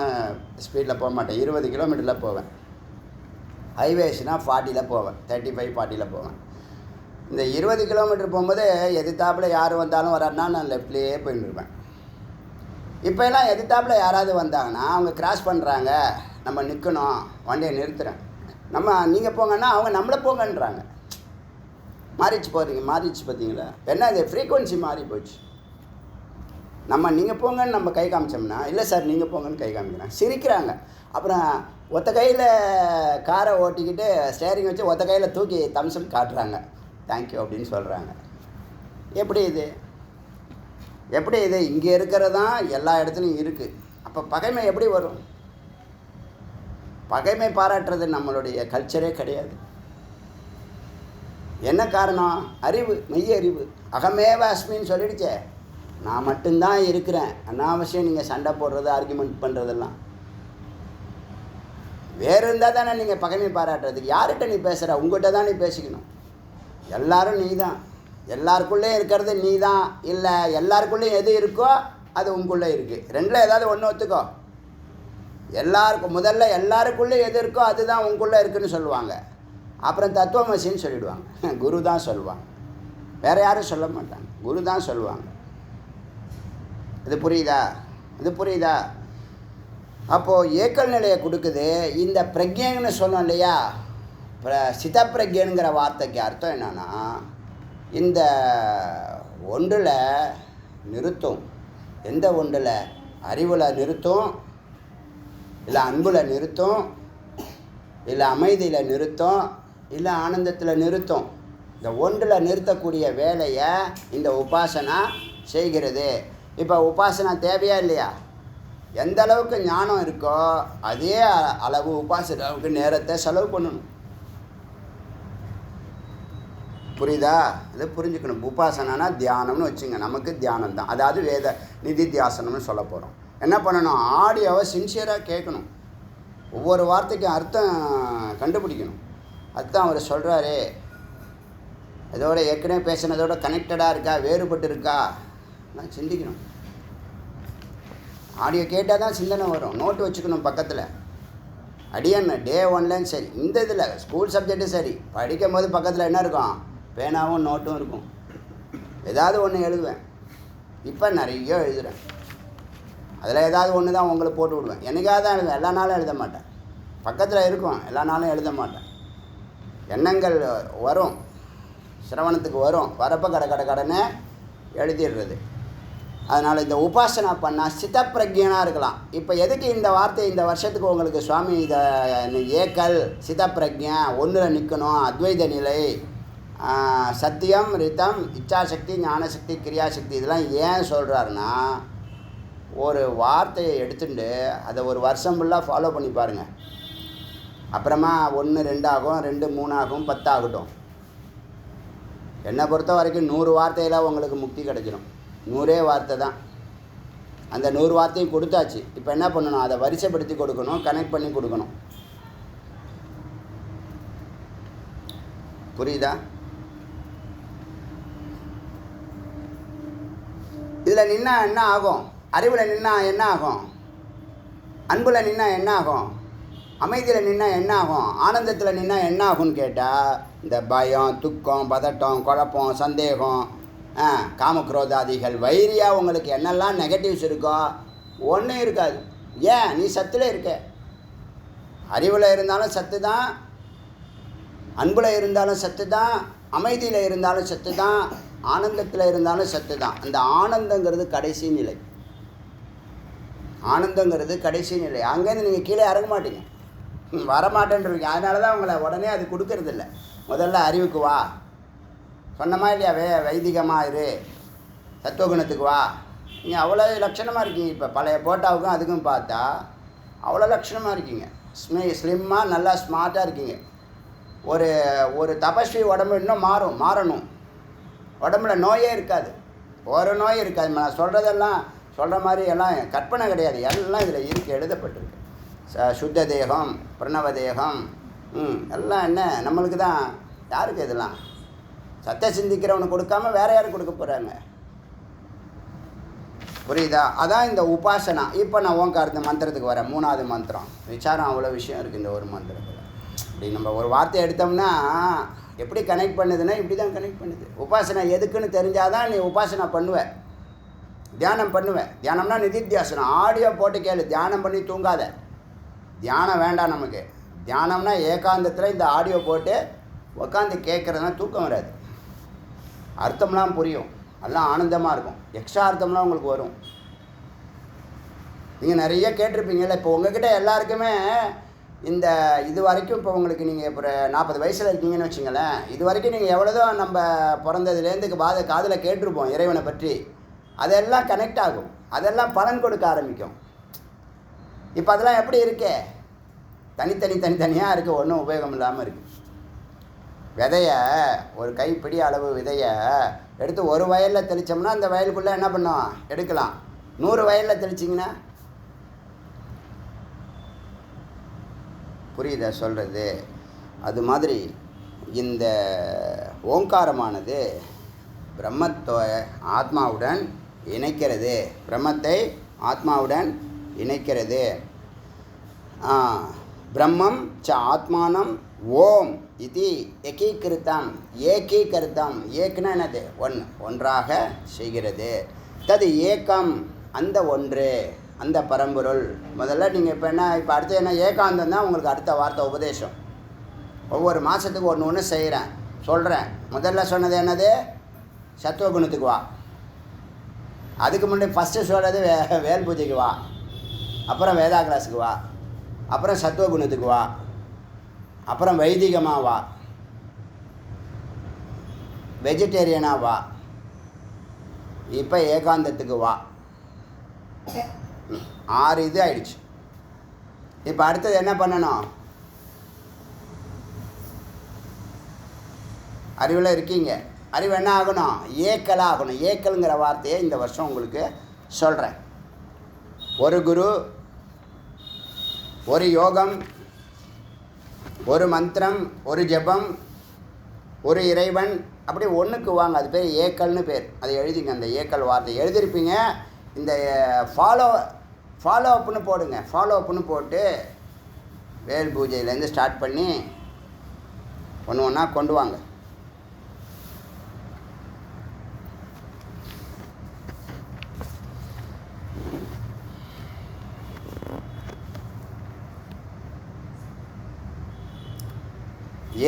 ஸ்பீடில் போக மாட்டேன், 20 கிலோமீட்டரில் போவேன். ஹைவேஸ்னால் 40 போவேன், 35, 40 போவேன். இந்த 20 கிலோமீட்டர் போகும்போது எதிர்த்தாப்பில் யார் வந்தாலும் வராருன்னா நான் லெஃப்ட்லேயே போயின்னு இருப்பேன். இப்போ எல்லாம் எதிர்த்தாப்பில் யாராவது வந்தாங்கன்னா அவங்க கிராஸ் பண்ணுறாங்க, நம்ம நிற்கணும், வண்டியை நிறுத்துகிறேன், நீங்கள் போங்கன்னா அவங்க நம்மளை போங்கன்றாங்க. மாறிச்சு பார்த்தீங்களா? என்ன இது ஃப்ரீக்குவன்சி மாறி போச்சு. நீங்கள் போங்கன்னு நம்ம கை காமிச்சோம்னா, இல்லை சார் நீங்கள் போங்கன்னு கை காமிக்கிறாங்க, சிரிக்கிறாங்க. அப்புறம் ஒத்த கையில் காரை ஓட்டிக்கிட்டு ஸ்டேரிங் வச்சு ஒத்த கையில் தூக்கி தம்சம் காட்டுறாங்க, தேங்க்யூ அப்படின்னு சொல்கிறாங்க. எப்படி இது இங்கே இருக்கிறதான் எல்லா இடத்துலையும் இருக்குது. அப்போ பகைமை எப்படி வரும்? பகைமை பாராட்டுறது நம்மளுடைய கல்ச்சரே கிடையாது. என்ன காரணம்? அறிவு, மெய் அறிவு. அகமேவ அஸ்மின்னு சொல்லிடுச்சே, நான் மட்டும்தான் இருக்கிறேன். அனாவசியம் நீங்கள் சண்டை போடுறது, ஆர்கியூமெண்ட் பண்ணுறதெல்லாம். வேறு இருந்தால் தானே நீங்கள் பகைமை பாராட்டுறதுக்கு. யார்கிட்ட நீ பேசுகிற? உங்கள்கிட்ட தான் நீ பேசிக்கணும். எல்லாரும் நீ தான், எல்லாருக்குள்ளேயும் இருக்கிறது நீ தான். இல்லை, எல்லாருக்குள்ளேயும் எது இருக்கோ அது உங்களுக்குள்ளே இருக்குது. ரெண்டில் ஏதாவது ஒன்று ஒத்துக்கோ. முதல்ல எல்லாருக்குள்ளேயும் எது இருக்கோ அதுதான் உங்களுக்குள்ளே இருக்குதுன்னு சொல்லுவாங்க. அப்புறம் தத்துவமசின்னு சொல்லிவிடுவாங்க. குரு தான் சொல்லுவாங்க, வேறு யாரும் சொல்ல மாட்டாங்க, குரு தான் சொல்லுவாங்க. இது புரியுதா? அப்போது ஏக்கல் நிலையை கொடுக்குது. இந்த பிரக்ஞைன்னு சொன்னோம் இல்லையா, சித பிரக்ஞைங்கிற வார்த்தைக்கு அர்த்தம் என்னன்னா, இந்த ஒன்றில் நிறுத்தும். எந்த ஒன்றில்? அறிவில் நிறுத்தும், இல்லை அன்பில் நிறுத்தும், இல்லை அமைதியில் நிறுத்தும், இல்லை ஆனந்தத்தில் நிறுத்தும். இந்த ஒன்றில் நிறுத்தக்கூடிய வேலையை இந்த உபாசனா செய்கிறது. இப்போ உபாசனா தேவையா இல்லையா? எந்த அளவுக்கு ஞானம் இருக்கோ அதே அளவு உபாசனாவுக்கு நேரத்தை செலவு பண்ணணும். புரியுதா? இதை புரிஞ்சுக்கணும். உபாசனானா தியானம்னு வச்சுங்க. நமக்கு தியானம் தான், அதாவது வேத நிதித்தியாசனம்னு சொல்ல போகிறோம். என்ன பண்ணணும்? ஆடியோவை சின்சியராக கேட்கணும். ஒவ்வொரு வார்த்தைக்கும் அர்த்தம் கண்டுபிடிக்கணும். அதுதான் அவர் சொல்கிறாரு. இதோட ஏற்கனவே பேசினதோட கனெக்டடாக இருக்கா, வேறுபட்டு இருக்கா, நான் சிந்திக்கணும். ஆடியோ கேட்டால் தான் சிந்தனை வரும். நோட்டு வச்சுக்கணும் பக்கத்தில். அடியன் டே 1லேயும் சரி, இந்த இதில் ஸ்கூல் சப்ஜெக்டும் சரி, படிக்கும் போது பக்கத்தில் என்ன இருக்கும்? பேனாவும் நோட்டும் இருக்கும். ஏதாவது ஒன்று எழுதுவேன். இப்போ நிறைய எழுதுகிறேன். அதில் ஏதாவது ஒன்று தான் உங்களுக்கு போட்டு விடுவேன். என்னைக்காவது தான் எழுதுவேன், எல்லா நாளும் எழுத மாட்டேன். பக்கத்தில் இருக்கும், எல்லா நாளும் எழுத மாட்டேன். எண்ணங்கள் வரும், சிரவணத்துக்கு வரும், வரப்போ கடனை எழுதிடுறது. அதனால் இந்த உபாசனா பண்ணால் சித்த பிரக்ஞனாக இருக்கலாம். இப்போ எதுக்கு இந்த வார்த்தை இந்த வருஷத்துக்கு உங்களுக்கு சுவாமி இதை ஏக்கல் சித்த பிரக்ஞா, ஒன்றில் நிற்கணும், அத்வைத நிலை, சத்தியம், ரிதம், இச்சாசக்தி, ஞானசக்தி, கிரியாசக்தி, இதெல்லாம் ஏன் சொல்கிறாருன்னா, ஒரு வார்த்தையை எடுத்துட்டு அதை ஒரு வருஷம் ஃபுல்லாக ஃபாலோ பண்ணி பாருங்கள். அப்புறமா 1 2 ஆகும், 2 3 ஆகும், 10 ஆகட்டும். என்னை பொறுத்த வரைக்கும் 100 வார்த்தையில் உங்களுக்கு முக்தி கிடைச்சிடும். 100 வார்த்தை தான். அந்த 100 வார்த்தையும் கொடுத்தாச்சு. இப்போ என்ன பண்ணணும்? அதை வரிசைப்படுத்தி கொடுக்கணும், கனெக்ட் பண்ணி கொடுக்கணும். புரியுதா? இதில் நின்னா என்ன ஆகும்? அறிவில் நின்னா என்ன ஆகும்? அன்பில் நின்னா என்ன ஆகும்? அமைதியில் நின்னா என்ன ஆகும்? ஆனந்தத்தில் நின்னா என்ன ஆகும்னு கேட்டால், இந்த பயம், துக்கம், பதட்டம், குழப்பம், சந்தேகம், காமக்ரோதாதிகள், வைரியாக உங்களுக்கு என்னெல்லாம் நெகட்டிவ்ஸ் இருக்கோ ஒன்றும் இருக்காது. ஏன்? நீ சத்தில் இருக்க. அறிவில் இருந்தாலும் சத்து தான், அன்பில் இருந்தாலும் சத்து தான், அமைதியில் இருந்தாலும் சத்து தான், ஆனந்தத்தில் இருந்தாலும் சத்து தான். அந்த ஆனந்தங்கிறது கடைசி நிலை. ஆனந்தங்கிறது கடைசி நிலை. அங்கேருந்து நீங்கள் கீழே இறங்க மாட்டீங்க, வரமாட்டேன்றீங்க. அதனால தான் உங்களை உடனே அது கொடுக்கறதில்ல. முதல்ல அறிவுக்கு வா, சொன்னமா இல்லையா? வைதிகமாக இரு, தத்துவகுணத்துக்கு வா. நீங்கள் அவ்வளோ லட்சணமாக இருக்கீங்க. இப்போ பழைய போட்டாவுக்கும் அதுக்கும் பார்த்தா அவ்வளோ லட்சணமாக இருக்கீங்க. ஸ்லிம்மாக நல்லா ஸ்மார்ட்டாக இருக்கீங்க. ஒரு தபஸ்வி உடம்பு இன்னும் மாறணும். உடம்புல நோயே இருக்காது, ஒரு நோய் இருக்காது. நான் சொல்கிறதெல்லாம் சொல்கிற மாதிரி எல்லாம் கற்பனை கிடையாது, எல்லாம் இதில் இருக்குது, எழுதப்பட்டிருக்கு. சுத்த தேகம், பிரணவ தேகம், எல்லாம் என்ன நம்மளுக்கு தான். யாருக்கு இதெல்லாம்? சத்தை சிந்திக்கிறவனுக்கு கொடுக்காம வேறு யாருக்கு கொடுக்க போகிறாங்க? புரியுதா? அதான் இந்த உபாசனா. இப்போ நான் ஓங்கார மந்திரத்துக்கு வரேன். 3வது மந்திரம். விசாரம் அவ்வளோ விஷயம் இருக்குது இந்த ஒரு மந்திரத்தில். இப்படி நம்ம ஒரு வார்த்தையை எடுத்தோம்னா எப்படி கனெக்ட் பண்ணுதுன்னா இப்படி தான் கனெக்ட் பண்ணுது. உபாசனா எதுக்குன்னு தெரிஞ்சாதான் நீ உபாசனா பண்ணுவேன், தியானம் பண்ணுவேன். தியானம்னா நிதித்தியாசனம். ஆடியோ போட்டு கேளு, தியானம் பண்ணி தூங்காத. தியானம் வேண்டாம் நமக்கு. தியானம்னா ஏகாந்தத்தில் இந்த ஆடியோ போட்டு உட்காந்து கேட்குறதுனா தூக்கம் வராது, அர்த்தம்லாம் புரியும், எல்லாம் ஆனந்தமாக இருக்கும், எக்ஸ்ட்ரா அர்த்தம்லாம் உங்களுக்கு வரும். நீங்கள் நிறைய கேட்டிருப்பீங்கள்ல. இப்போ உங்ககிட்ட எல்லாருக்குமே இந்த இது வரைக்கும் இப்போ உங்களுக்கு நீங்கள் இப்போ 40 வயசில் இருக்கீங்கன்னு வச்சுங்களேன், இது வரைக்கும் நீங்கள் எவ்வளோதோ நம்ம பிறந்ததுலேருந்து காதில் கேட்டிருப்போம் இறைவனை பற்றி. அதெல்லாம் கனெக்ட் ஆகும், அதெல்லாம் பலன் கொடுக்க ஆரம்பிக்கும். இப்போ அதெல்லாம் எப்படி இருக்கே, தனித்தனியாக இருக்குது, ஒன்றும் உபயோகம் இல்லாமல் இருக்குது. விதையை ஒரு கைப்பிடி அளவு விதையை எடுத்து ஒரு வயலில் தெளித்தோம்னா அந்த வயலுக்குள்ளே என்ன பண்ணோம் எடுக்கலாம். 100 வயலில் தெளிச்சிங்கன்னா புரியுதா சொல்கிறது? அது மாதிரி இந்த ஓங்காரமானது பிரம்மத்தை ஆத்மாவுடன் இணைக்கிறது, பிரம்மத்தை ஆத்மாவுடன் இணைக்கிறது. பிரம்மம் ச ஆத்மானம் ஓம் இது ஏகீகிருத்தம். ஏக்குன்னா என்னது? ஒன்றாக செய்கிறது. தது ஏக்கம், அந்த ஒன்று, அந்த பரம்பொருள். முதல்ல நீங்கள் இப்போ இப்போ அடுத்து என்ன ஏகாந்தம் தான் உங்களுக்கு அடுத்த வார்த்தை உபதேசம். ஒவ்வொரு மாதத்துக்கு ஒன்று சொல்கிறேன். முதல்ல சொன்னது என்னது? சத்துவகுணத்துக்கு வா. அதுக்கு முன்னாடி ஃபஸ்ட்டு சொல்கிறது வேல் பூஜைக்கு வா, அப்புறம் வேதா கிளாஸுக்கு வா, அப்புறம் சத்துவகுணத்துக்கு வா, அப்புறம் வைதிகமாக வா, வெஜிடேரியனாக வா, இப்போ ஏகாந்தத்துக்கு வா. 6 இது ஆயிடுச்சு. இப்போ அடுத்தது என்ன பண்ணணும்? அறிவில் இருக்கீங்க, அறிவு என்ன ஆகணும்? ஏக்கலாக ஆகணும். ஏக்கலுங்கிற வார்த்தையை இந்த வருஷம் உங்களுக்கு சொல்கிறேன். ஒரு குரு, ஒரு யோகம், ஒரு மந்திரம், ஒரு ஜபம், ஒரு இறைவன், அப்படி ஒன்றுக்கு வாங்க. அது பேர் ஏக்கல்னு பேர். அதை எழுதிங்க, அந்த ஏக்கல் வார்த்தை எழுதியிருப்பீங்க. இந்த ஃபாலோ அப்புன்னு போடுங்க. ஃபாலோ அப்புன்னு போட்டு வேல் பூஜையிலேருந்து ஸ்டார்ட் பண்ணி ஒன்று ஒன்றா கொண்டு வாங்க.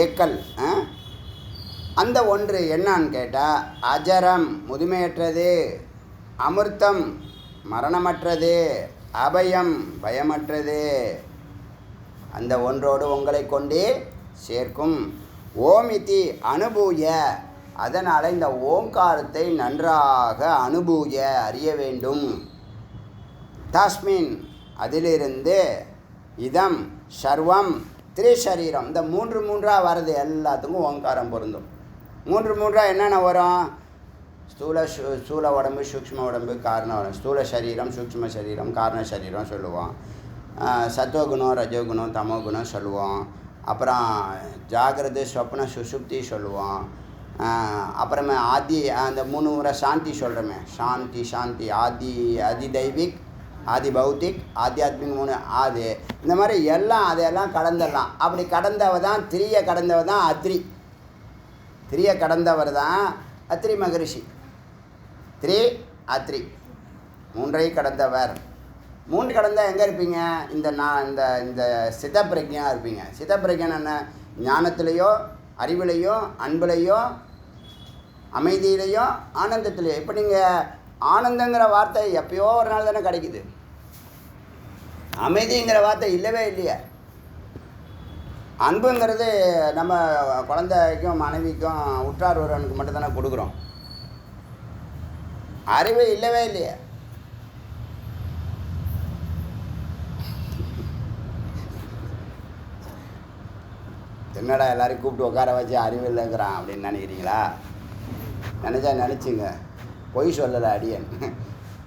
ஏக்கல் அந்த ஒன்று என்னான்னு கேட்டால், அஜரம் முதுமையற்றது, அமிர்தம் மரணமற்றது, அபயம் பயமற்றது. அந்த ஒன்றோடு உங்களை கொண்டு சேர்க்கும். ஓமிதி அனுபூய. அதனால் இந்த ஓங்காரத்தை நன்றாக அனுபூய அறிய வேண்டும். தஸ்மின் அதிலிருந்து இதம் சர்வம் திரிசரீரம். இந்த மூன்றா வர்றது எல்லாத்துக்கும் ஓங்காரம் பொருந்தும். மூன்றா என்னென்ன வரும்? ஸ்தூல உடம்பு, சூக்ஷ்ம உடம்பு, காரண உடம்பு. ஸ்தூல சரீரம், சூக்ஷ்ம சரீரம், காரண சரீரம் சொல்லுவோம். சத்துவகுணம், ரஜோகுணம், தமோகுணம் சொல்லுவோம். அப்புறம் ஜாகிரதை, சொப்ன, சுசுப்தி சொல்லுவோம். அப்புறமே ஆதி, அந்த 3 முறை சாந்தி சொல்கிறோமே, சாந்தி, ஆதி தெய்வீக், ஆதி பௌத்திக், ஆத்தியாத்மிக், 3 ஆதி. இந்த மாதிரி எல்லாம் அதையெல்லாம் கடந்துடலாம். அப்படி கடந்தவ தான் திரியை கடந்தவ தான் அத்ரி. திரியை கடந்தவர் தான் அத்ரி மகரிஷி. அத்ரி 3ஐ கடந்தவர். 3 கடந்தால் எங்கே இருப்பீங்க? இந்த சிதப்பிரஜையாக இருப்பீங்க. சிதப்பிரஜன் என்ன? ஞானத்திலேயோ, அறிவிலையோ, அன்பிலையோ, அமைதியிலையோ, ஆனந்தத்திலையோ. இப்போ நீங்கள் ஆனந்தங்கிற வார்த்தை எப்பயோ ஒரு நாள் தானே கிடைக்குது. அமைதிங்கிற வார்த்தை இல்லவே இல்லையே. அன்புங்கிறது நம்ம குழந்தைக்கும் மனைவிக்கும் உற்றார் உறவனுக்கு மட்டும் தானே கொடுக்குறோம். அறிவு இல்லவே இல்லையே. என்னடா எல்லாரையும் கூப்பிட்டு உட்கார வச்சு அறிவு இல்லைங்கிறான் அப்படின்னு நினைக்கிறீங்களா? நினச்சிங்க. பொய் சொல்லலை அடியன்.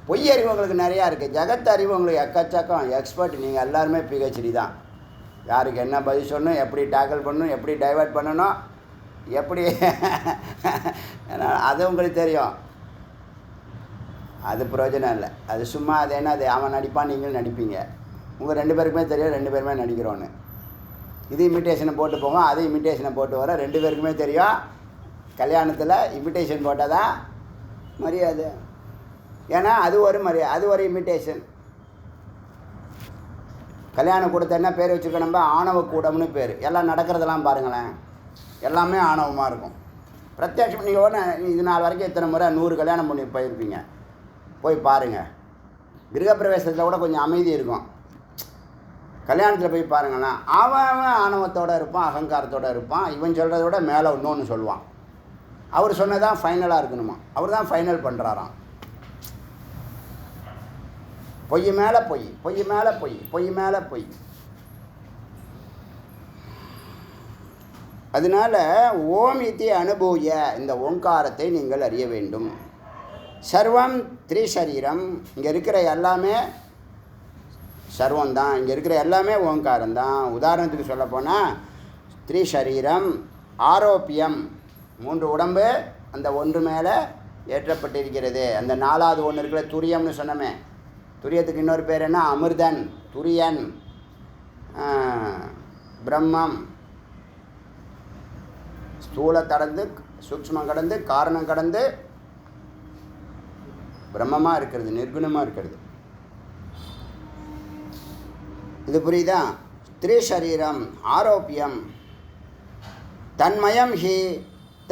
பொய் அறிவு உங்களுக்கு நிறையா இருக்குது. ஜகத் அறிவு உங்களுக்கு எக்கச்சக்கம். எக்ஸ்பர்ட் நீங்கள் எல்லாருமே PhD தான். யாருக்கு என்ன பதில் சொல்லணும், எப்படி டேக்கிள் பண்ணணும், எப்படி டைவர்ட் பண்ணணும், எப்படி அது உங்களுக்கு தெரியும். அது பிரயோஜனம் இல்லை. அது சும்மா அது என்ன, அது அவன் நடிப்பான், நீங்களும் நடிப்பீங்க. உங்கள் 2 பேருக்குமே தெரியும் 2 பேருமே நடிக்கிறோன்னு. இது இமிட்டேஷனை போட்டு போவோம், அது இமிட்டேஷனை போட்டு வர 2 பேருக்குமே தெரியும். கல்யாணத்தில் இமிட்டேஷன் போட்டால் தான் மரியாதை. ஏன்னா அது ஒரு மரியாதை, அது ஒரு இமிட்டேஷன். கல்யாண கூடத்தை என்ன பேர் வச்சுருக்கோம் நம்ம? ஆணவ கூடம்னு பேர். எல்லாம் நடக்கிறதெல்லாம் பாருங்களேன், எல்லாமே ஆணவமாக இருக்கும். பிரத்யட்சம் நீங்கள் ஒன்று இது நாள் வரைக்கும் இத்தனை முறை 100 கல்யாணம் பண்ணி போயிருப்பீங்க, போய் பாருங்கள். கிரகப்பிரவேசத்தில் கூட கொஞ்சம் அமைதி இருக்கும். கல்யாணத்தில் போய் பாருங்களேன், அவன் ஆணவத்தோடு இருப்பான், அகங்காரத்தோடு இருப்பான். இவன் சொல்கிறத விட மேலே இன்னொன்று சொல்லுவான். அவர் சொன்னதான் ஃபைனலாக இருக்கணுமா, அவர் தான் ஃபைனல் பண்ணுறாராம். பொய் மேலே பொய், பொய் மேலே பொய், பொய் மேலே பொய். அதனால ஓம் இதி அனுபூய, இந்த ஓங்காரத்தை நீங்கள் அறிய வேண்டும். சர்வம் த்ரிசரீரம், இங்கே இருக்கிற எல்லாமே சர்வம் தான், இங்கே இருக்கிற எல்லாமே ஓங்காரம் தான். உதாரணத்துக்கு சொல்ல போனால் த்ரிசரீரம் ஆரோப்பியம், 3 உடம்பு அந்த ஒன்று மேலே ஏற்றப்பட்டிருக்கிறது. அந்த 4வது ஒன்று இருக்கிற துரியம்னு சொன்னமே, துரியத்துக்கு இன்னொரு பேர் என்ன? அமிர்தன், துரியன், பிரம்மம். ஸ்தூல கடந்து சூக்ஷ்மம் கடந்து காரணம் கடந்து பிரம்மமாக இருக்கிறது, நிர்குணமாக இருக்கிறது. இது புரியுதா? த்ரிசரீரம் ஆரோப்பியம் தன்மயம் ஹி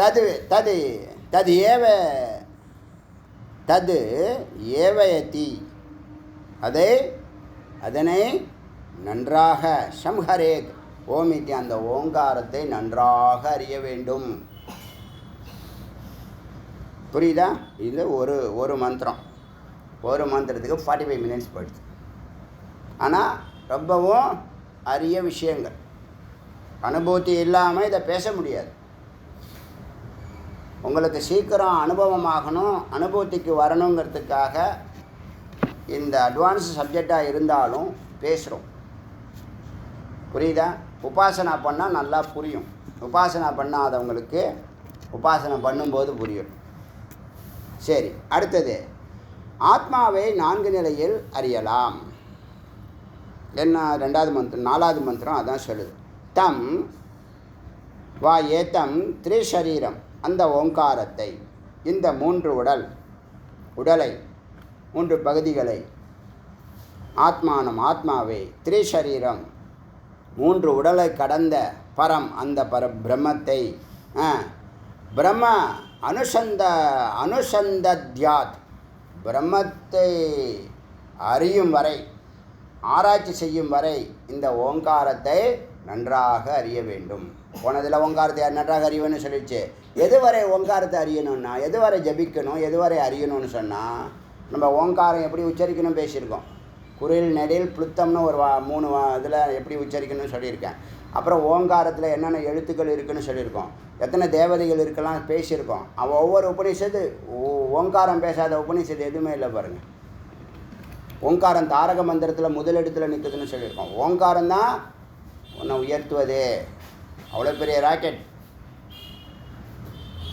தது தது தது ஏவ தது ஏவயதி, அதனை நன்றாக சம்ஹரேத் ஓமிட்டி, அந்த ஓங்காரத்தை நன்றாக அறிய வேண்டும். புரியுதா? இது ஒரு மந்திரம், ஒரு மந்திரத்துக்கு 45 மினிட்ஸ் போயிடுது. ஆனால் ரொம்பவும் அரிய விஷயங்கள். அனுபூதி இல்லாமல் இதை பேச முடியாது. உங்களுக்கு சீக்கிரம் அனுபவமாகணும், அனுபூதிக்கு வரணுங்கிறதுக்காக இந்த அட்வான்ஸ் சப்ஜெக்டாக இருந்தாலும் பேசுகிறோம். புரியுதா? உபாசனா பண்ணால் நல்லா புரியும். உபாசனா பண்ணாதவங்களுக்கு உபாசனை பண்ணும்போது புரியும். சரி, அடுத்தது ஆத்மாவை 4 நிலையில் அறியலாம். என்ன 2வது மந்திரம்? 4வது மந்திரம் அதான் சொல்லுது. தம் வா ஏத்தம் த்ரிசரீரம், அந்த ஓங்காரத்தை, இந்த 3 உடலை 3 பகுதிகளை, ஆத்மானம் ஆத்மாவை, த்ரிசரீரம் 3 உடலை கடந்த பரம், அந்த பிரம்மத்தை, பிரம்ம அனுசந்தத்யாத், பிரம்மத்தை அறியும் வரை, ஆராய்ச்சி செய்யும் வரை இந்த ஓங்காரத்தை நன்றாக அறிய வேண்டும். போனதில் ஓங்காரத்தை நன்றாக அறியணும்னு சொல்லிடுச்சு. எதுவரை ஓங்காரத்தை அறியணும்னா, எதுவரை ஜபிக்கணும், எதுவரை அறியணும்னு சொன்னால், நம்ம ஓங்காரம் எப்படி உச்சரிக்கணும் பேசியிருக்கோம். குரில் நெடில் புளுத்தம்னு ஒரு 3 இதில் எப்படி உச்சரிக்கணும்னு சொல்லியிருக்கேன். அப்புறம் ஓங்காரத்தில் என்னென்ன எழுத்துக்கள் இருக்குதுன்னு சொல்லியிருக்கோம். எத்தனை தேவதைகள் இருக்கலாம் பேசியிருக்கோம். அவன் ஒவ்வொரு உபநிஷத்து, ஓங்காரம் பேசாத உபநிஷத்து எதுவுமே இல்லை பாருங்கள். ஓங்காரம் தாரக மந்திரத்தில் முதலிடத்தில் நிற்குதுன்னு சொல்லியிருக்கோம். ஓங்காரம் தான் உன்னை உயர்த்துவது. அவ்வளோ பெரிய ராக்கெட்.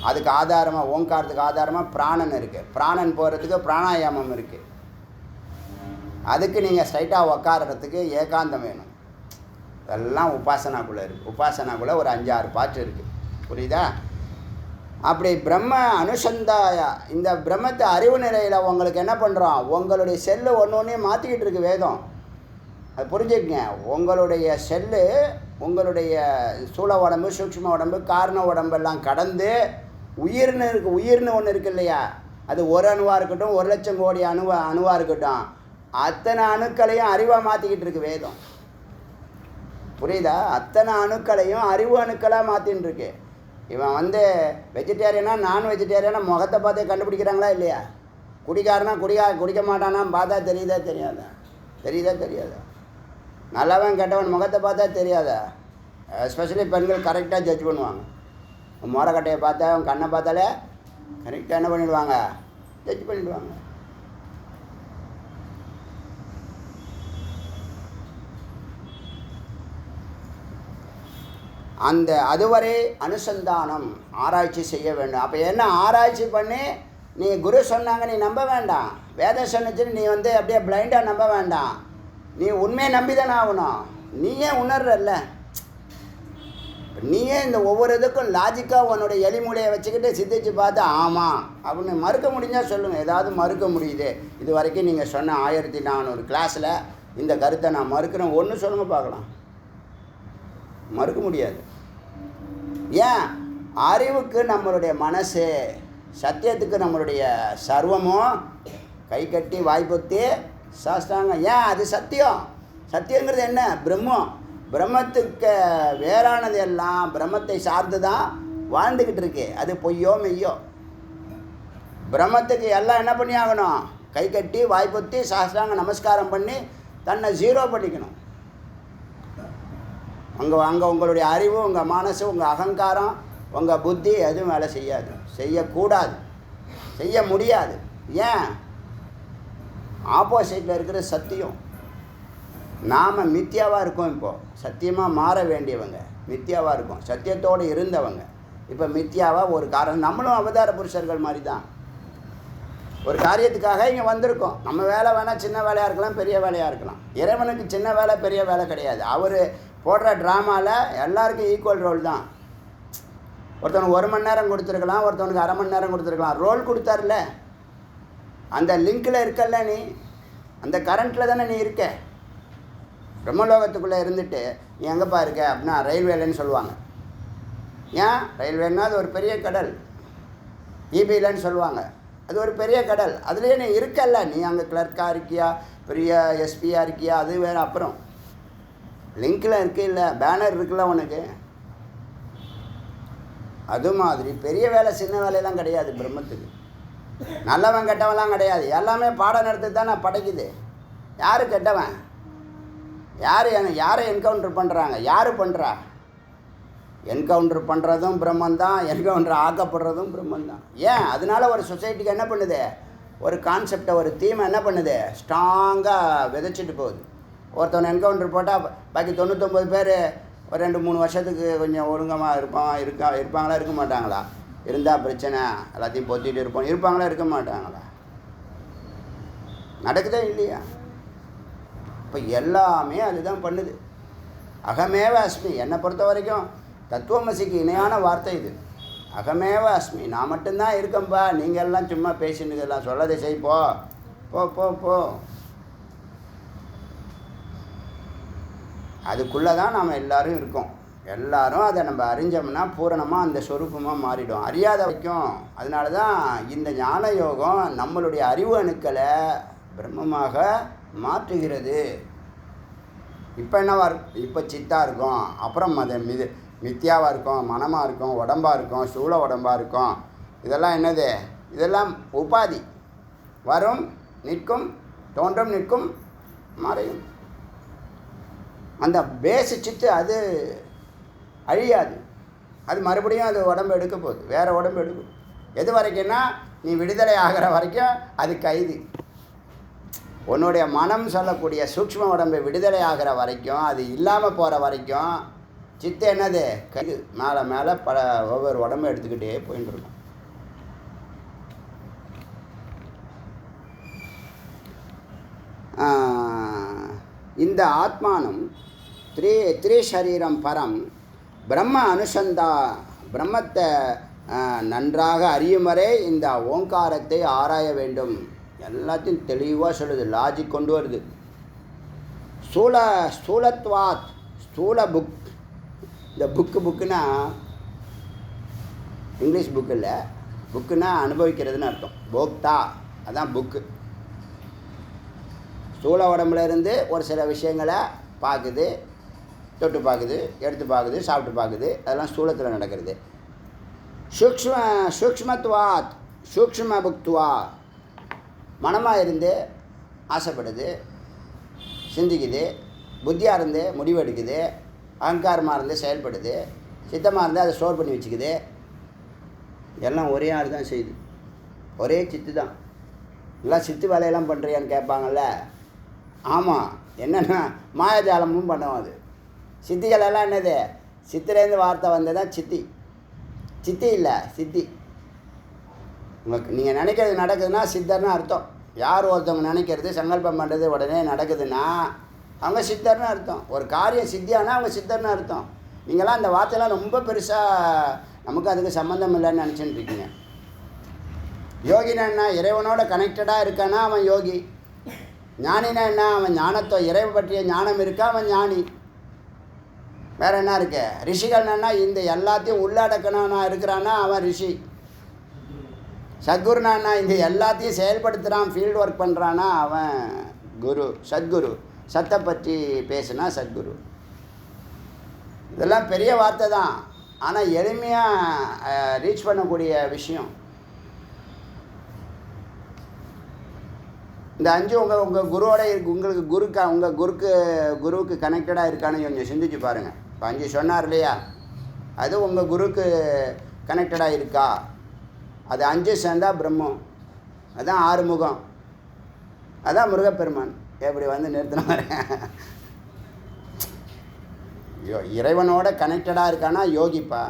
அதுக்கு ஆதாரமாக, ஓங்காரத்துக்கு ஆதாரமாக பிராணன் இருக்குது. பிராணன் போகிறதுக்கு பிராணாயாமம் இருக்குது. அதுக்கு நீங்கள் ஸ்ட்ரைட்டாக உக்காரத்துக்கு ஏகாந்தம் வேணும். இதெல்லாம் உபாசனாக்குள்ளே இருக்குது. உபாசனாக்குள்ளே ஒரு 5-6 பாட்டு இருக்குது. புரியுதா? அப்படி பிரம்ம அனுசந்தாய, இந்த பிரம்மத்தை அறிவு நிலையில் உங்களுக்கு என்ன பண்ணுறோம்? உங்களுடைய செல்லு ஒன்றையும் மாற்றிக்கிட்டு இருக்கு வேதம். அது புரிஞ்சுக்கங்க. உங்களுடைய செல்லு, உங்களுடைய ஸ்தூல உடம்பு, சூக்ஷ்ம உடம்பு, காரண உடம்பெல்லாம் கடந்து உயிர்னு இருக்குது. உயிர்னு ஒன்று இருக்குது இல்லையா? அது ஒரு அணுவாக இருக்கட்டும், 1,00,000 கோடி அணுவாக இருக்கட்டும், அத்தனை அணுக்களையும் அறிவாக மாற்றிக்கிட்டு இருக்கு வேதம். புரியுதா? அத்தனை அணுக்களையும் அறிவு அணுக்களாக மாற்றின்னு இருக்கு. இவன் வெஜிடேரியனா நான் வெஜிடேரியனா முகத்தை பார்த்தே கண்டுபிடிக்கிறாங்களா இல்லையா? குடிக்காரனா குடிக்க மாட்டானா பார்த்தா தெரியாதா? தெரியாதா? நல்லவன் கெட்டவன் முகத்தை பார்த்தா தெரியாதா? எஸ்பெஷலி பெண்கள் கரெக்டாக ஜட்ஜ் பண்ணுவாங்க. மோரக்கட்டையை பார்த்தா, அவன் கண்ணை பார்த்தாலே கரெக்டாக என்ன பண்ணிடுவாங்க? ஜட்ஜ் பண்ணிவிடுவாங்க. அதுவரை அனுசந்தானம், ஆராய்ச்சி செய்ய வேண்டும். அப்போ என்ன ஆராய்ச்சி பண்ணி, நீ குரு சொன்னாங்க நீ நம்ப வேண்டாம். வேதம் சொன்னிச்சுன்னு நீ அப்படியே பிளைண்டாக நம்ப வேண்டாம். நீ உண்மையை நம்பி தானே ஆகணும். நீயே உணர்றல்ல, நீயே இந்த ஒவ்வொரு இதுக்கும் லாஜிக்காக உன்னோட எலிமூலையை வச்சுக்கிட்டு சிந்திச்சு பார்த்து ஆமாம் அப்படின்னு மறுக்க முடிஞ்சால் சொல்லுங்கள். ஏதாவது மறுக்க முடியுது? இது வரைக்கும் நீங்கள் சொன்ன 1400 கிளாஸில் இந்த கருத்தை நான் மறுக்கிறேன் ஒன்று சொல்லுங்க பார்க்கலாம். மறுக்க முடியாது. ஏன்? அறிவுக்கு நம்மளுடைய மனசு, சத்தியத்துக்கு நம்மளுடைய சர்வமும் கை கட்டி வாய்ப்பொத்தி சாஸ்திராங்க. ஏன்? அது சத்தியம். சத்தியங்கிறது என்ன? பிரம்மம். பிரம்மத்துக்கு வேறானது எல்லாம் பிரம்மத்தை சார்ந்து தான் வாழ்ந்துக்கிட்டு இருக்கு. அது பொய்யோ மெய்யோ. பிரம்மத்துக்கு எல்லாம் என்ன பண்ணி ஆகணும்? கை கட்டி வாய்ப்பொத்தி சாஸ்திராங்க நமஸ்காரம் பண்ணி தன்னை ஜீரோ பண்ணிக்கணும். அங்கே உங்களுடைய அறிவு, உங்கள் மனசு, உங்கள் அகங்காரம், உங்கள் புத்தி எதுவும் வேலை செய்யாது. செய்யக்கூடாது, செய்ய முடியாது. ஏன்? ஆப்போசிட்டில் இருக்கிற சத்தியம். நாம் மித்தியாவாக இருக்கோம். இப்போது சத்தியமாக மாற வேண்டியவங்க மித்தியாவாக இருக்கோம். சத்தியத்தோடு இருந்தவங்க இப்போ மித்தியாவாக ஒரு காரணம். நம்மளும் அவதார புருஷர்கள் மாதிரி தான். ஒரு காரியத்துக்காக இங்கே வந்திருக்கோம். நம்ம வேலை வேணால் சின்ன வேலையாக இருக்கலாம், பெரிய வேலையாக இருக்கலாம். இறைவனுக்கு சின்ன வேலை பெரிய வேலை கிடையாது. அவர் போடுற ட்ராமாவில் எல்லாருக்கும் ஈக்குவல் ரோல் தான். ஒருத்தவனுக்கு 1 மணி நேரம் கொடுத்துருக்கலாம், ஒருத்தவனுக்கு அரை மணி நேரம் கொடுத்துருக்கலாம். ரோல் கொடுத்தார்ல, அந்த லிங்கில் இருக்கல்ல, நீ அந்த கரண்ட்டில் தானே நீ இருக்க. பிரம்மலோகத்துக்குள்ளே இருந்துட்டு நீ எங்கேப்பா இருக்க அப்படின்னா ரயில்வேலன்னு சொல்லுவாங்க. ஏன்? ரயில்வேன்னா அது ஒரு பெரிய கடல். ஈபிலன்னு சொல்லுவாங்க, அது ஒரு பெரிய கடல். அதுலேயே நீ இருக்கல்ல. நீ அங்கே கிளர்க்காக இருக்கியா, பெரிய எஸ்பியாக இருக்கியா, அது வேறு. அப்புறம் லிங்கில் இருக்கு இல்லை, பேனர் இருக்குல்ல உனக்கு. அது மாதிரி பெரிய வேலை சின்ன வேலையெல்லாம் கிடையாது பிரம்மத்துக்கு. நல்லவன் கெட்டவன்லாம் கிடையாது. எல்லாமே பாடம் நடத்தி தானே படைக்குது. யார் கெட்டவன்? யாரை என்கவுண்டர் பண்ணுறாங்க? யார் பண்ணுறா? என்கவுண்டர் பண்ணுறதும் பிரம்மந்தான், என்கவுண்டர் ஆக்கப்படுறதும் பிரம்மந்தான். ஏன்? அதனால ஒரு சொசைட்டிக்கு என்ன பண்ணுது? ஒரு கான்செப்டை, ஒரு தீமை என்ன பண்ணுது? ஸ்ட்ராங்காக விதைச்சிட்டு போகுது. ஒருத்தவனை என்கவுண்டர் போட்டால் பாக்கி 99 பேர் ஒரு 2-3 வருஷத்துக்கு கொஞ்சம் ஒழுங்கமாக இருப்பாங்களா இருக்க மாட்டாங்களா? இருந்தால் பிரச்சனை, எல்லாத்தையும் பொத்திட்டு இருப்பாங்களா இருக்க மாட்டாங்களா? நடக்குதே இல்லையா? இப்போ எல்லாமே அதுதான் பண்ணுது. அகமேவ அஸ்மி. என்னை பொறுத்த வரைக்கும் தத்துவமசிக்கு இணையான வார்த்தை இது. அகமேவ அஸ்மி. நான் மட்டும்தான் இருக்கேன்ப்பா, நீங்கள் எல்லாம் சும்மா பேசிட்டு எல்லாம் சொல்லதை செய். போ போ போ போ. அதுக்குள்ளே தான் நாம் எல்லோரும் இருக்கோம். எல்லோரும் அதை நம்ம அறிஞ்சோம்னா பூரணமாக அந்த சொரூபமாக மாறிடும். அறியாத வரைக்கும். அதனால தான் இந்த ஞான யோகம் நம்மளுடைய அறிவு அணுக்களை பிரம்மமாக மாற்றுகிறது. இப்போ என்னவா இப்போ சித்தாக இருக்கும், அப்புறம் அது மித்தியாவாக இருக்கும், மனமாக இருக்கும், உடம்பாக இருக்கும், சூழ உடம்பாக இருக்கும். இதெல்லாம் என்னது? இதெல்லாம் உபாதி. வரும், நிற்கும், தோன்றும், நிற்கும், மறையும். அந்த பேஸு சித்து அது அழியாது. அது மறுபடியும் அது உடம்பு எடுக்க போகுது, வேறு உடம்பு எடுக்கும். எது வரைக்கும்னா நீ விடுதலை ஆகிற வரைக்கும் அது கைது. உன்னுடைய மனம் சொல்லக்கூடிய சூக்ஷ்ம உடம்பை விடுதலை ஆகிற வரைக்கும், அது இல்லாமல் போகிற வரைக்கும் சித்து என்னது? கைது. மேலே மேலே ஒவ்வொரு உடம்பு எடுத்துக்கிட்டே போயிட்டு இருக்கும். இந்த ஆத்மானம் த்ரீசரீரம் பரம் பிரம்ம அனுசந்தா. பிரம்மத்தை நன்றாக அறியும் வரை இந்த ஓங்காரத்தை ஆராய வேண்டும். எல்லாத்தையும் தெளிவாக சொல்லுது, லாஜிக் கொண்டு வருது. ஸ்தூலத்வாத். ஸ்தூல புக். இந்த புக்குன்னா இங்கிலீஷ் புக்கு இல்லை, புக்குன்னா அனுபவிக்கிறதுன்னு அர்த்தம். போக்தா, அதான் புக்கு. ஸ்தூல உடம்புல இருந்து ஒரு சில விஷயங்களை பார்க்குது, தொட்டு பார்க்குது, எடுத்து பார்க்குது, சாப்பிட்டு பார்க்குது. அதெல்லாம் ஸ்தூலத்தில் நடக்கிறது. சூக்ஷ்மத்வாத். சூக்ஷ்ம புக்துவா. மனமாக இருந்து ஆசைப்படுது, சிந்திக்குது. புத்தியாக இருந்து முடிவு எடுக்குது. அகங்காரமாக இருந்து செயல்படுது. சித்தமாக இருந்து அதை ஸ்டோர் பண்ணி வச்சுக்குது. எல்லாம் ஒரே ஆள் தான் செய்யுது, ஒரே சித்து தான். எல்லாம் சித்து வேலையெல்லாம் பண்ணுறியான்னு கேட்பாங்கள்ல. ஆமாம், என்னென்னா மாயாஜாலமும் பண்ணுவோம். அது சித்திகளெல்லாம் என்னது? சித்திலேருந்து வார்த்தை வந்ததுதான் சித்தி. சித்தி இல்லை, சித்தி. உங்களுக்கு நீங்கள் நினைக்கிறது நடக்குதுன்னா சித்தர்னு அர்த்தம். யார் ஒருத்தவங்க நினைக்கிறது, சங்கல்பம் பண்ணுறது உடனே நடக்குதுன்னா அவங்க சித்தர்னு அர்த்தம். ஒரு காரியம் சித்தியானா அவங்க சித்தர்னு அர்த்தம். நீங்களாம் அந்த வார்த்தையெல்லாம் ரொம்ப பெருசாக நமக்கு அதுக்கு சம்மந்தம் இல்லைன்னு நினச்சிட்டு இருக்கீங்க. யோகினா என்ன? இறைவனோட கனெக்டடாக இருக்கானா அவன் யோகி. ஞானினா என்ன? அவன் ஞானத்தை இறைவை பற்றிய ஞானம் இருக்கா, அவன் ஞானி. வேறு என்ன இருக்கு? ரிஷிகள்னா இந்த எல்லாத்தையும் உள்ளடக்கணும்னா இருக்கிறான்னா அவன் ரிஷி. சத்குருனா இந்த எல்லாத்தையும் செயல்படுத்துகிறான், ஃபீல்டு ஒர்க் பண்ணுறான்னா அவன் குரு, சத்குரு. சத்தை பற்றி பேசுனா சத்குரு. இதெல்லாம் பெரிய வார்த்தை தான், ஆனால் எளிமையாக ரீச் பண்ணக்கூடிய விஷயம். இந்த 5 உங்கள் குருவோட இருக்கு. உங்களுக்கு குருவுக்கு கனெக்டடாக இருக்கான்னு கொஞ்சம் சிந்திச்சு பாருங்கள். இப்போ 5 சொன்னார் இல்லையா, அது உங்கள் குருக்கு கனெக்டடாக இருக்கா? அது 5 சேர்ந்தால் பிரம்மம். அதுதான் 6 முகம். அதுதான் முருகப்பெருமான். எப்படி வந்து நிறுத்தின வரேன். இறைவனோட கனெக்டடாக இருக்கானா யோகிப்பா.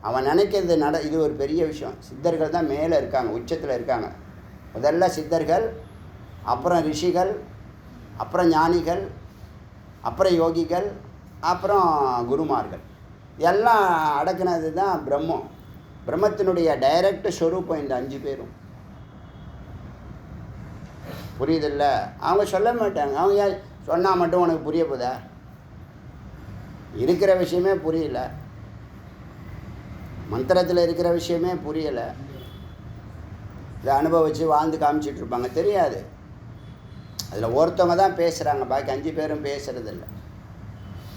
அவன் நினைக்கிறது இது ஒரு பெரிய விஷயம். சித்தர்கள் தான் மேலே இருக்காங்க, உச்சத்தில் இருக்காங்க. முதல்ல சித்தர்கள், அப்புறம் ரிஷிகள், அப்புறம் ஞானிகள், அப்புறம் யோகிகள், அப்புறம் குருமார்கள். எல்லாம் அடக்குனது தான் பிரம்மம். பிரம்மத்தினுடைய டைரக்ட் ஸ்வரூபம் இந்த 5 பேரும். புரியுதில்ல? அவங்க சொல்ல மாட்டாங்க. அவங்க ஏன் சொன்னால் மட்டும் உனக்கு புரிய போதா? இருக்கிற விஷயமே புரியல, மந்திரத்தில் இருக்கிற விஷயமே புரியலை. இதை அனுபவித்து வாழ்ந்து காமிச்சிட்ருப்பாங்க, தெரியாது. அதில் ஒருத்தவங்க தான் பேசுகிறாங்க, பாக்கி 5 பேரும் பேசுகிறதில்ல.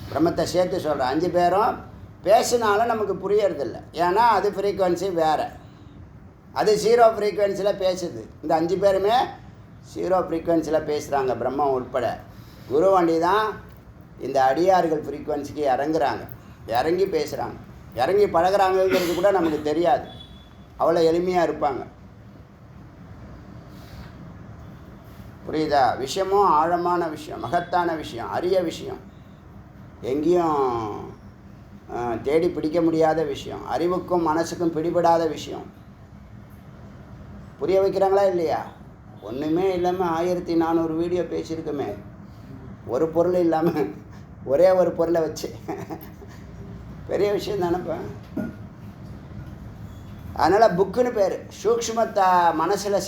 பிரம்மத்தை சேர்த்து சொல்கிறேன், 5 பேரும் பேசினாலும் நமக்கு புரியறதில்ல. ஏன்னா அது ஃப்ரீக்குவென்சி வேறு, அது 0 ஃப்ரீக்குவென்சியில் பேசுது. இந்த 5 பேருமே 0 ஃப்ரீக்குவென்சியில் பேசுகிறாங்க, பிரம்மம் உட்பட. குரு வண்டி தான் இந்த அடியார்கள் ஃப்ரீக்குவென்சிக்கு இறங்குறாங்க, இறங்கி பேசுகிறாங்க, இறங்கி பழகிறாங்கிறது கூட நமக்கு தெரியாது. அவ்வளோ எளிமையாக இருப்பாங்க. புரியுதா? விஷயமும் ஆழமான விஷயம், மகத்தான விஷயம், அரிய விஷயம், எங்கேயும் தேடி பிடிக்க முடியாத விஷயம், அறிவுக்கும் மனசுக்கும் பிடிபடாத விஷயம். புரிய வைக்கிறாங்களா இல்லையா? ஒன்றுமே இல்லாமல் 1400 வீடியோ பேசியிருக்கோமே, ஒரு பொருள் இல்லாமல் ஒரே ஒரு பொருளை வச்சு. பெரிய விஷயம் தானேப்பா. அதனால் புக்குன்னு பேர். சூக்ஷ்மத்தை மனசில்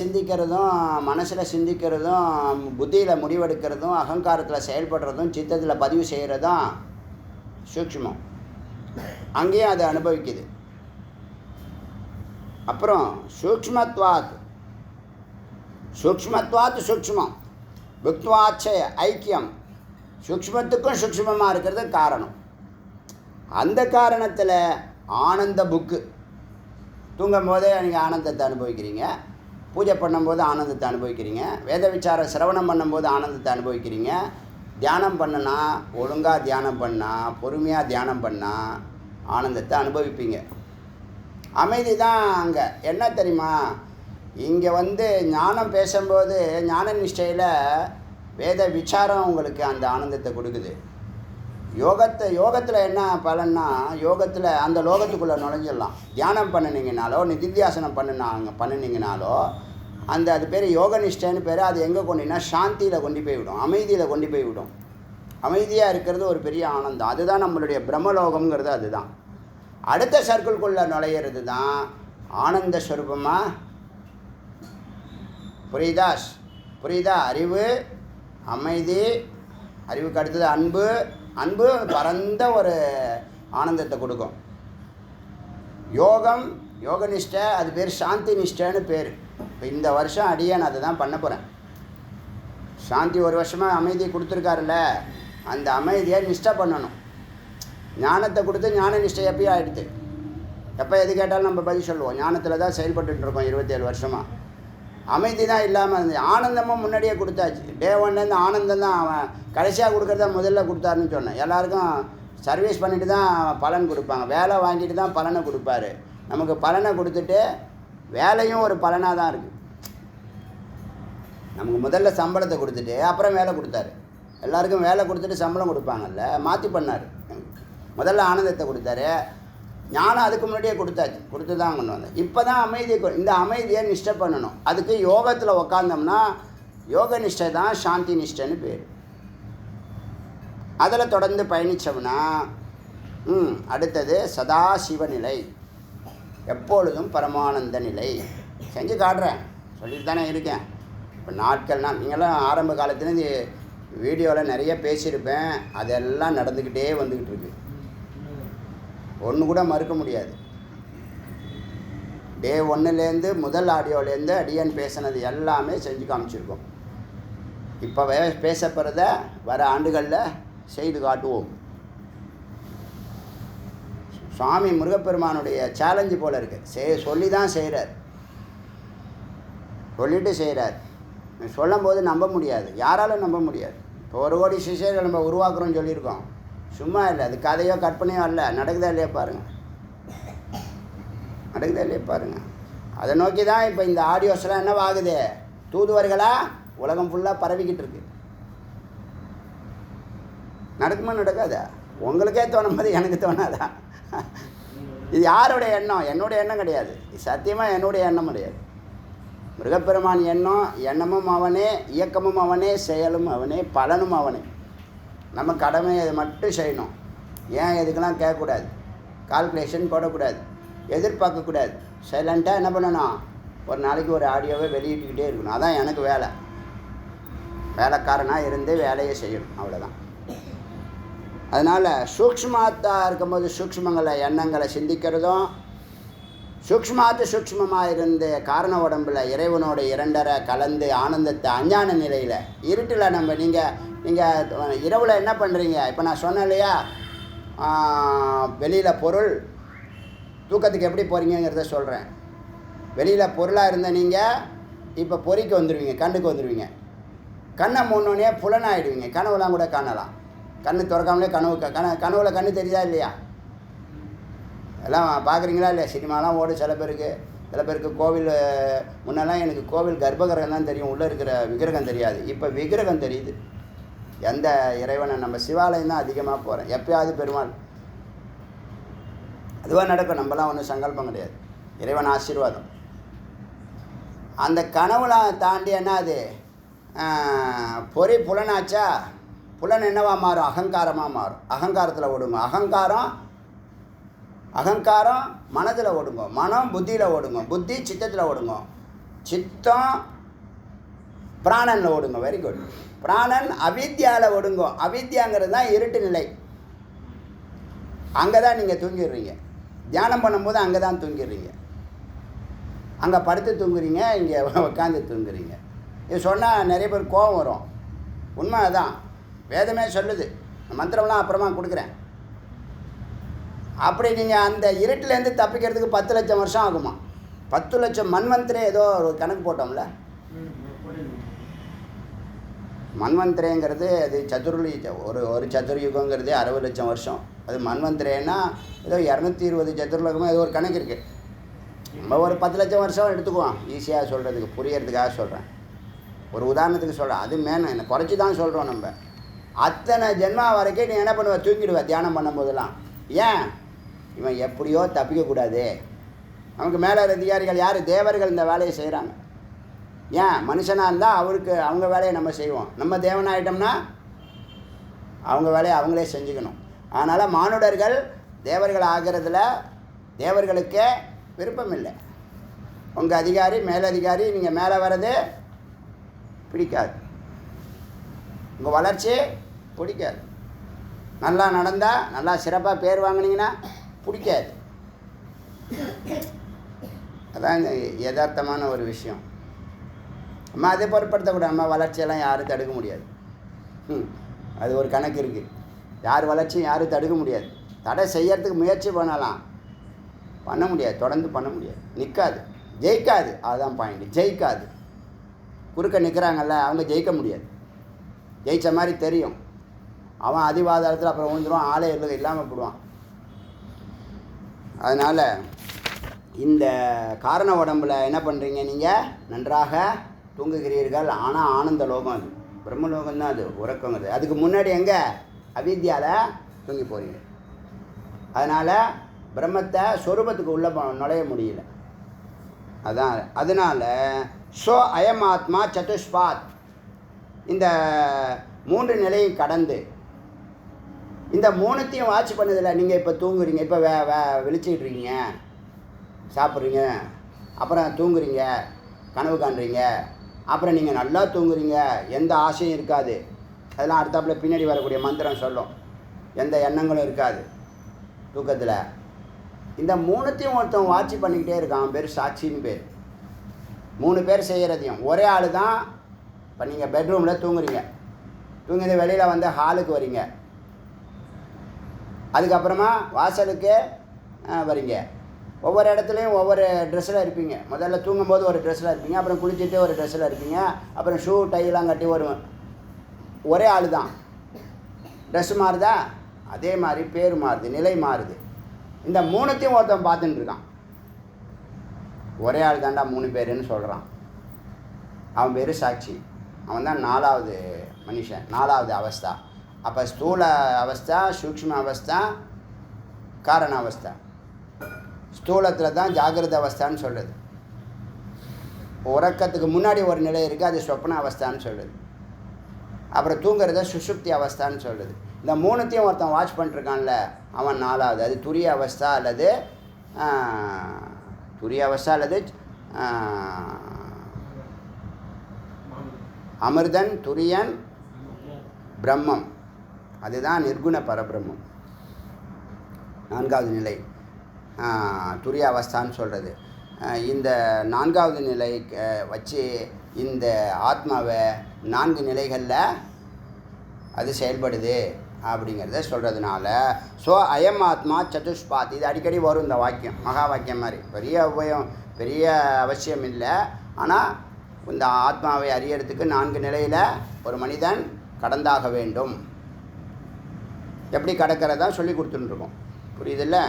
சிந்திக்கிறதும் புத்தியில் முடிவெடுக்கிறதும் அகங்காரத்தில் செயல்படுறதும் சித்தத்தில் பதிவு செய்கிறதும் சூக்ஷ்மம். அங்கேயும் அதை அனுபவிக்குது. அப்புறம் சூக்ஷ்மத்வாத் சூக்ஷ்மம் புக்துவாச்சய ஐக்கியம். சூக்ஷ்மத்துக்கும் சூக்ஷ்மமாக இருக்கிறது காரணம். அந்த காரணத்தில் ஆனந்த புக்கு. தூங்கும் போதே நீங்கள் ஆனந்தத்தை அனுபவிக்கிறீங்க, பூஜை பண்ணும்போது ஆனந்தத்தை அனுபவிக்கிறீங்க, வேத விசாரம் சிரவணம் பண்ணும்போது ஆனந்தத்தை அனுபவிக்கிறீங்க. தியானம் பண்ணுனா, ஒழுங்காக தியானம் பண்ணால், பொறுமையாக தியானம் பண்ணால் ஆனந்தத்தை அனுபவிப்பீங்க. அமைதி தான் அங்கே. என்ன தெரியுமா, இங்கே வந்து ஞானம் பேசும்போது ஞான நிஷ்டையில் வேத விசாரம் உங்களுக்கு அந்த ஆனந்தத்தை கொடுக்குது. யோகத்தில் என்ன பலன்னா, யோகத்தில் அந்த லோகத்துக்குள்ளே நுழைஞ்சிடலாம். தியானம் பண்ணினீங்கனாலோ நிதித்தியாசனம் பண்ணினீங்கனாலோ அது பேர் யோக நிஷ்டைன்னு பேர். அது எங்கே கொண்டினா சாந்தியில் கொண்டு போய் விடும், அமைதியில் கொண்டு போய் விடும். அமைதியாக இருக்கிறது ஒரு பெரிய ஆனந்தம். அதுதான் நம்மளுடைய பிரம்மலோகம்ங்கிறது. அதுதான் அடுத்த சர்க்கிள்குள்ளே நுழையிறது தான் ஆனந்த ஸ்வரூபமாக. புரியுதா? அறிவு, அமைதி, அறிவுக்கு அடுத்தது அன்பு பரந்த ஒரு ஆனந்தத்தை கொடுக்கும். யோக நிஷ்டை, அது பேர் சாந்தி நிஷ்டைன்னு பேர். இப்போ இந்த வருஷம் அடியேன் அதை தான் பண்ண போகிறேன். சாந்தி ஒரு வருஷமாக அமைதியை கொடுத்துருக்காருல்ல, அந்த அமைதியை நிஷ்டை பண்ணணும். ஞானத்தை கொடுத்து ஞான நிஷ்டை எப்பயும் ஆகிடுது. எப்போ எது கேட்டாலும் நம்ம பதில் சொல்லுவோம். ஞானத்தில் தான் செயல்பட்டுருக்கோம் 27 வருஷமாக. அமைதி தான் இல்லாமல் இருந்துச்சு. ஆனந்தமும் முன்னாடியே கொடுத்தாச்சு. டே 1லேருந்து ஆனந்தம் தான். அவன் கடைசியாக கொடுக்குறத முதல்ல கொடுத்தாருன்னு சொன்னேன். எல்லாருக்கும் சர்வீஸ் பண்ணிட்டு தான் பலன் கொடுப்பாங்க, வேலை வாங்கிட்டு தான் பலனை கொடுப்பாரு. நமக்கு பலனை கொடுத்துட்டு வேலையும் ஒரு பலனாக தான் இருக்குது. நமக்கு முதல்ல சம்பளத்தை கொடுத்துட்டு அப்புறம் வேலை கொடுத்தாரு. எல்லாருக்கும் வேலை கொடுத்துட்டு சம்பளம் கொடுப்பாங்கல்ல, மாற்றி பண்ணார். முதல்ல ஆனந்தத்தை கொடுத்தாரு, ஞானம் அதுக்கு முன்னாடியே கொடுத்து தான் கொண்டு வந்தேன். இப்போ தான் இந்த அமைதியை நிஷ்டை பண்ணணும். அதுக்கு யோகத்தில் உக்காந்தோம்னா யோக நிஷ்டை தான் சாந்தி நிஷ்டைன்னு பேர். அதில் தொடர்ந்து பயணித்தோம்னா அடுத்தது சதாசிவ நிலை, எப்பொழுதும் பரமானந்த நிலை. செஞ்சு காட்டுறேன், சொல்லிட்டு தானே இருக்கேன். இப்போ நாட்கள்னால் நீங்களாம் ஆரம்ப காலத்துலேருந்து வீடியோவில் நிறைய பேசியிருப்பேன். அதெல்லாம் நடந்துக்கிட்டே வந்துக்கிட்டு இருக்கு. ஒன்று கூட மறுக்க முடியாது. டே 1லேருந்து முதல் ஆடியோலேருந்து அடியன் பேசினது எல்லாமே செஞ்சு காமிச்சிருக்கோம். இப்போ பேசப்படுறத வர ஆண்டுகளில் செய்து காட்டுவோம். சுவாமி முருகப்பெருமானுடைய சேலஞ்சு போல் இருக்குது. சொல்லி தான் செய்கிறார், சொல்லிட்டு செய்கிறார். சொல்லும் போது நம்ப முடியாது, யாராலும் நம்ப முடியாது. இப்போ 1 கோடி சிஷியர்கள் நம்ம உருவாக்குறோம்னு சொல்லியிருக்கோம். சும்மா இல்லை, அது கதையோ கற்பனையோ இல்லை, நடக்குதா இல்லையா பாருங்கள், நடக்குதா இல்லையா பாருங்கள். அதை நோக்கி தான் இப்போ இந்த ஆடியோஸ்லாம் என்னவாகுது, தூதுவர்களாக உலகம் ஃபுல்லாக பரவிக்கிட்டு இருக்கு. நடக்குமா நடக்காதா? உங்களுக்கே தோணும் போது எனக்கு தோணாதா? இது யாருடைய எண்ணம்? என்னுடைய எண்ணம் கிடையாது. இது சத்தியமாக என்னுடைய எண்ணம் கிடையாது. முருகப்பெருமான் எண்ணமும் அவனே, இயக்கமும் அவனே, செயலும் அவனே, பலனும் அவனே. நம்ம கடமையை அதை மட்டும் செய்யணும். ஏன் எதுக்கெல்லாம் கேட்கக்கூடாது, கால்குலேஷன் போடக்கூடாது, எதிர்பார்க்கக்கூடாது. சைலண்ட்டாக என்ன பண்ணணும், ஒரு நாளைக்கு ஒரு ஆடியோவை வெளியிட்டுக்கிட்டே இருக்கணும். அதான் எனக்கு வேலை. வேலைக்காரனாக இருந்து வேலையை செய்யணும், அவ்வளோதான். அதனால் சூக்ஷ்மாத்தாக இருக்கும்போது சூக்ஷ்மங்களை எண்ணங்களை சிந்திக்கிறதும், சூக்ஷ்மமாக இருந்து காரண உடம்பில் இறைவனோட 2.5 கலந்து ஆனந்தத்தை அஞ்ஞான நிலையில் இருட்டில் நம்ம நீங்கள் இரவில் என்ன பண்ணுறீங்க? இப்போ நான் சொன்னேன் இல்லையா, வெளியில் பொருள், தூக்கத்துக்கு எப்படி போகிறீங்கிறத சொல்கிறேன். வெளியில் பொருளாக இருந்த நீங்கள் இப்போ பொறிக்கு வந்துடுவீங்க, கண்ணுக்கு வந்துடுவீங்க. கண்ணை மூணோடனே புலனாயிடுவீங்க. கனவுலாம் கூட காணலாம். கண்ணு திறக்காமலே கனவுல கண்ணு தெரியுதா இல்லையா? எல்லாம் பார்க்குறீங்களா இல்லையா? சினிமாலாம் ஓடு. சில பேருக்கு கோவில், முன்னெல்லாம் எனக்கு கோவில் கர்ப்பகிரகம் தான் தெரியும், உள்ளே இருக்கிற விக்கிரகம் தெரியாது. இப்போ விக்கிரகம் தெரியுது. எந்த இறைவனை, நம்ம சிவாலயம் தான் அதிகமாக போகிறேன். எப்பயாவது பெருமாள் அதுவாக நடக்கும். நம்மலாம் ஒன்றும் சங்கல்பம் கிடையாது, இறைவன் ஆசீர்வாதம். அந்த கனவுலாம் தாண்டி என்ன அது பொறி புலனாச்சா, புலன் என்னவாக மாறும்? அகங்காரமாக மாறும். அகங்காரத்தில் ஓடுங்க. அகங்காரம் மனதில் ஓடுங்க, மனம் புத்தியில் ஓடுங்க, புத்தி சித்தத்தில் ஓடுங்க, சித்தம் பிராணனில் ஓடுங்க. Very good. பிராணன் அவித்யாவில் ஓடுங்க. அவித்யாங்கிறது தான் இருட்டு நிலை. அங்கே தான் நீங்கள் தூங்கிடுறீங்க. தியானம் பண்ணும்போது அங்கே தான் தூங்கிடுறீங்க. அங்கே படுத்து தூங்குறீங்க, இங்கே உட்காந்து தூங்குறீங்க. இது சொன்னால் நிறைய பேர் கோபம் வரும். உண்மை அதான், வேதமே சொல்லுது. மந்திரம்லாம் அப்புறமா கொடுக்குறேன். அப்படி நீங்கள் அந்த இருட்டிலேருந்து தப்பிக்கிறதுக்கு 10 லட்சம் வருஷம் ஆகுமா? 10 லட்சம் மன்வந்திரே ஏதோ ஒரு கணக்கு போட்டோம்ல. மன்வந்திரேங்கிறது அது ஒரு சதுர்யுகங்கிறது 60 லட்சம் வருஷம். அது மன்வந்திரேன்னா ஏதோ 220 சதுர்லகமாக ஏதோ ஒரு கணக்கு இருக்குது. நம்ம ஒரு 10 லட்சம் வருஷம் எடுத்துக்குவோம், ஈஸியாக சொல்கிறதுக்கு, புரியறதுக்காக சொல்கிறேன். ஒரு உதாரணத்துக்கு சொல்கிறேன். அது என்ன குறைச்சி தான் சொல்கிறோம். நம்ம அத்தனை ஜென்மா வரைக்கும் நீ என்ன பண்ணுவ? தூங்கிடுவ தியானம் பண்ணும்போதெல்லாம். ஏன்? இவன் எப்படியோ தப்பிக்கக்கூடாது. நமக்கு மேலே அதிகாரிகள் யார்? தேவர்கள் இந்த வேலையை செய்கிறாங்க. ஏன்? மனுஷனாக இருந்தால் அவங்க வேலையை நம்ம செய்வோம். நம்ம தேவனாயிட்டோம்னா அவங்க வேலையை அவங்களே செஞ்சுக்கணும். அதனால் மானுடர்கள் தேவர்கள் ஆகிறதுல தேவர்களுக்கே விருப்பம் இல்லை. உங்கள் அதிகாரி மேலதிகாரி நீங்கள் மேலே வர்றது பிடிக்காது, உங்கள் வளர்ச்சி பிடிக்காது. நல்லா நடந்தால், நல்லா சிறப்பாக பேர் வாங்கினீங்கன்னா பிடிக்காது. அதான் யதார்த்தமான ஒரு விஷயம். நம்ம அதை பொருட்படுத்தக்கூடாது. நம்ம வளர்ச்சியெல்லாம் யாரும் தடுக்க முடியாது. அது ஒரு கணக்கு இருக்குது. யார் வளர்ச்சியும் யாரும் தடுக்க முடியாது. தடை செய்யறதுக்கு முயற்சி பண்ணலாம், பண்ண முடியாது, தொடர்ந்து பண்ண முடியாது. நிற்காது, ஜெயிக்காது. அதுதான் பாயிண்ட். ஜெயிக்காது. குறுக்க நிற்கிறாங்கல்ல, அவங்க ஜெயிக்க முடியாது. ஜெயித்த மாதிரி தெரியும். அவன் அதிவாதாரத்தில் அப்புறம் விழுந்துருவான், ஆளே இல்லாமல் போடுவான். அதனால் இந்த காரண உடம்பில் என்ன பண்ணுறீங்க? நீங்கள் நன்றாக தூங்குகிறீர்கள். ஆனால் ஆனந்த லோகம் அது, பிரம்மலோகம் தான் அது, உறக்கங்கிறது. அதுக்கு முன்னாடி எங்கே? அவித்யாவில் தூங்கி போகிறீங்க. அதனால் பிரம்மத்தை சொரூபத்துக்கு உள்ளே நுழைய முடியல. அதனால் ஸோ அயம் ஆத்மா சதுஷ்பாத், இந்த 3 நிலையும் கடந்து இந்த 3த்தையும் வாட்ச் பண்ணதில்லை. நீங்கள் இப்போ தூங்குறீங்க, இப்போ விழிச்சிக்கிட்டு இருக்கீங்க, சாப்பிட்றீங்க, அப்புறம் தூங்குறீங்க, கனவு காண்றீங்க, அப்புறம் நீங்கள் நல்லா தூங்குறீங்க, எந்த ஆசையும் இருக்காது. அதெல்லாம் அடுத்தாப்புல பின்னாடி வரக்கூடிய மந்திரம் சொல்லும். எந்த எண்ணங்களும் இருக்காது தூக்கத்தில். இந்த மூணுத்தையும் ஒருத்தன் வாட்சி பண்ணிக்கிட்டே இருக்கான். அவன் பேர் சாட்சின்னு பேர். 3 பேர் செய்கிறதையும் ஒரே ஆள் தான். இப்போ நீங்கள் பெட்ரூமில் தூங்குறீங்க, தூங்கிட்டு வெளியில் வந்து ஹாலுக்கு வரீங்க, அதுக்கப்புறமா வாசலுக்கு வரீங்க. ஒவ்வொரு இடத்துலையும் ஒவ்வொரு ட்ரெஸ்ஸில் இருப்பீங்க. முதல்ல தூங்கும்போது ஒரு ட்ரெஸ்ஸில் இருப்பீங்க, அப்புறம் குளிச்சுட்டு ஒரு ட்ரெஸ்ஸில் இருப்பீங்க, அப்புறம் ஷூ டையெல்லாம் கட்டி வருவேன். ஒரே ஆள் தான். ட்ரெஸ்ஸு மாறுதா? அதே மாதிரி பேர் மாறுது, நிலை மாறுது. இந்த மூணுத்தையும் ஒருத்தன் பார்த்துட்டு இருக்கான். ஒரே ஆள் தாண்டா 3 பேருன்னு சொல்கிறான். அவன் பேர் சாட்சி. அவன் தான் 4வது மனுஷன், 4வது அவஸ்தா. அப்போ ஸ்தூல அவஸ்தா, சூக்ஷ்ம அவஸ்தா, காரண அவஸ்தா. ஸ்தூலத்தில் தான் ஜாகிரத அவஸ்தான்னு சொல்கிறது. உறக்கத்துக்கு முன்னாடி ஒரு நிலை இருக்குது, அது சொப்ன அவஸ்தான்னு சொல்லுது. அப்புறம் தூங்குறத சுஷுப்தி அவஸ்தான்னு சொல்லுது. இந்த மூணுத்தையும் ஒருத்தன் வாட்ச் பண்ணிட்டுருக்கான்ல, அவன் 4வது. அது துரிய அவஸ்தா அல்லது அமிர்தன், துரியன், பிரம்மம். அதுதான் நிர்குண பரபிரம்மம். 4வது நிலை துரிய அவஸ்தான்னு சொல்கிறது. இந்த 4வது நிலை வச்சு இந்த ஆத்மாவை 4 நிலைகளில் அது செயல்படுது அப்படிங்கிறத சொல்கிறதுனால, ஸோ அயம் ஆத்மா சதுஷ்பாத். இது அடிக்கடி வரும் இந்த வாக்கியம், மகா வாக்கியம் மாதிரி. பெரிய அவசியம் இல்லை. ஆனால் இந்த ஆத்மாவை அறியறதுக்கு 4 நிலையில் ஒரு மனிதன் கடந்தாக வேண்டும். எப்படி கடக்கிறதா சொல்லி கொடுத்துட்டுருக்கோம். புரியுதில்ல?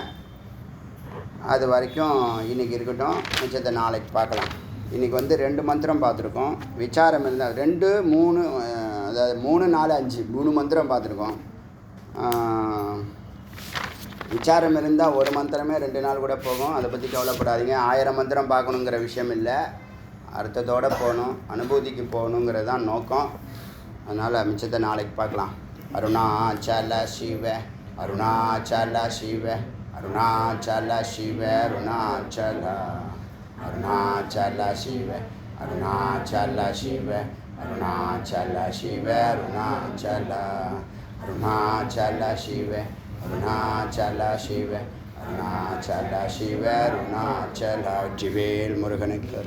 அது வரைக்கும் இன்றைக்கி இருக்கட்டும், மிச்சத்தை நாளைக்கு பார்க்கலாம். இன்றைக்கி வந்து 2 மந்திரம் பார்த்துருக்கோம். விசாரம் இருந்தால் 2, 3, அதாவது 3, 4, 5 3 மந்திரம் பார்த்துருக்கோம். விசாரம் இருந்தால் ஒரு மந்திரமே 2 நாள் கூட போகும். அதை பற்றி கவலைப்படாதீங்க. 1000 மந்திரம் பார்க்கணுங்கிற விஷயம் இல்லை, அர்த்தத்தோடு போகணும், அனுபூதிக்கு போகணுங்கிறது தான் நோக்கம். அதனால் மிச்சத்தை நாளைக்கு பார்க்கலாம். அருணாச்சல சிவ அருணாச்சல சிவ அருணாச்சல சிவ அருணாச்சல அருணாச்சல சிவ அருணாச்சல சிவ அருணாச்சல சிவ அருணாச்சல அருணாச்சல சிவ அருணாச்சல சிவ அருணாச்சல சிவ அருணாச்சல. ஜிவேல் முருகனுக்கு.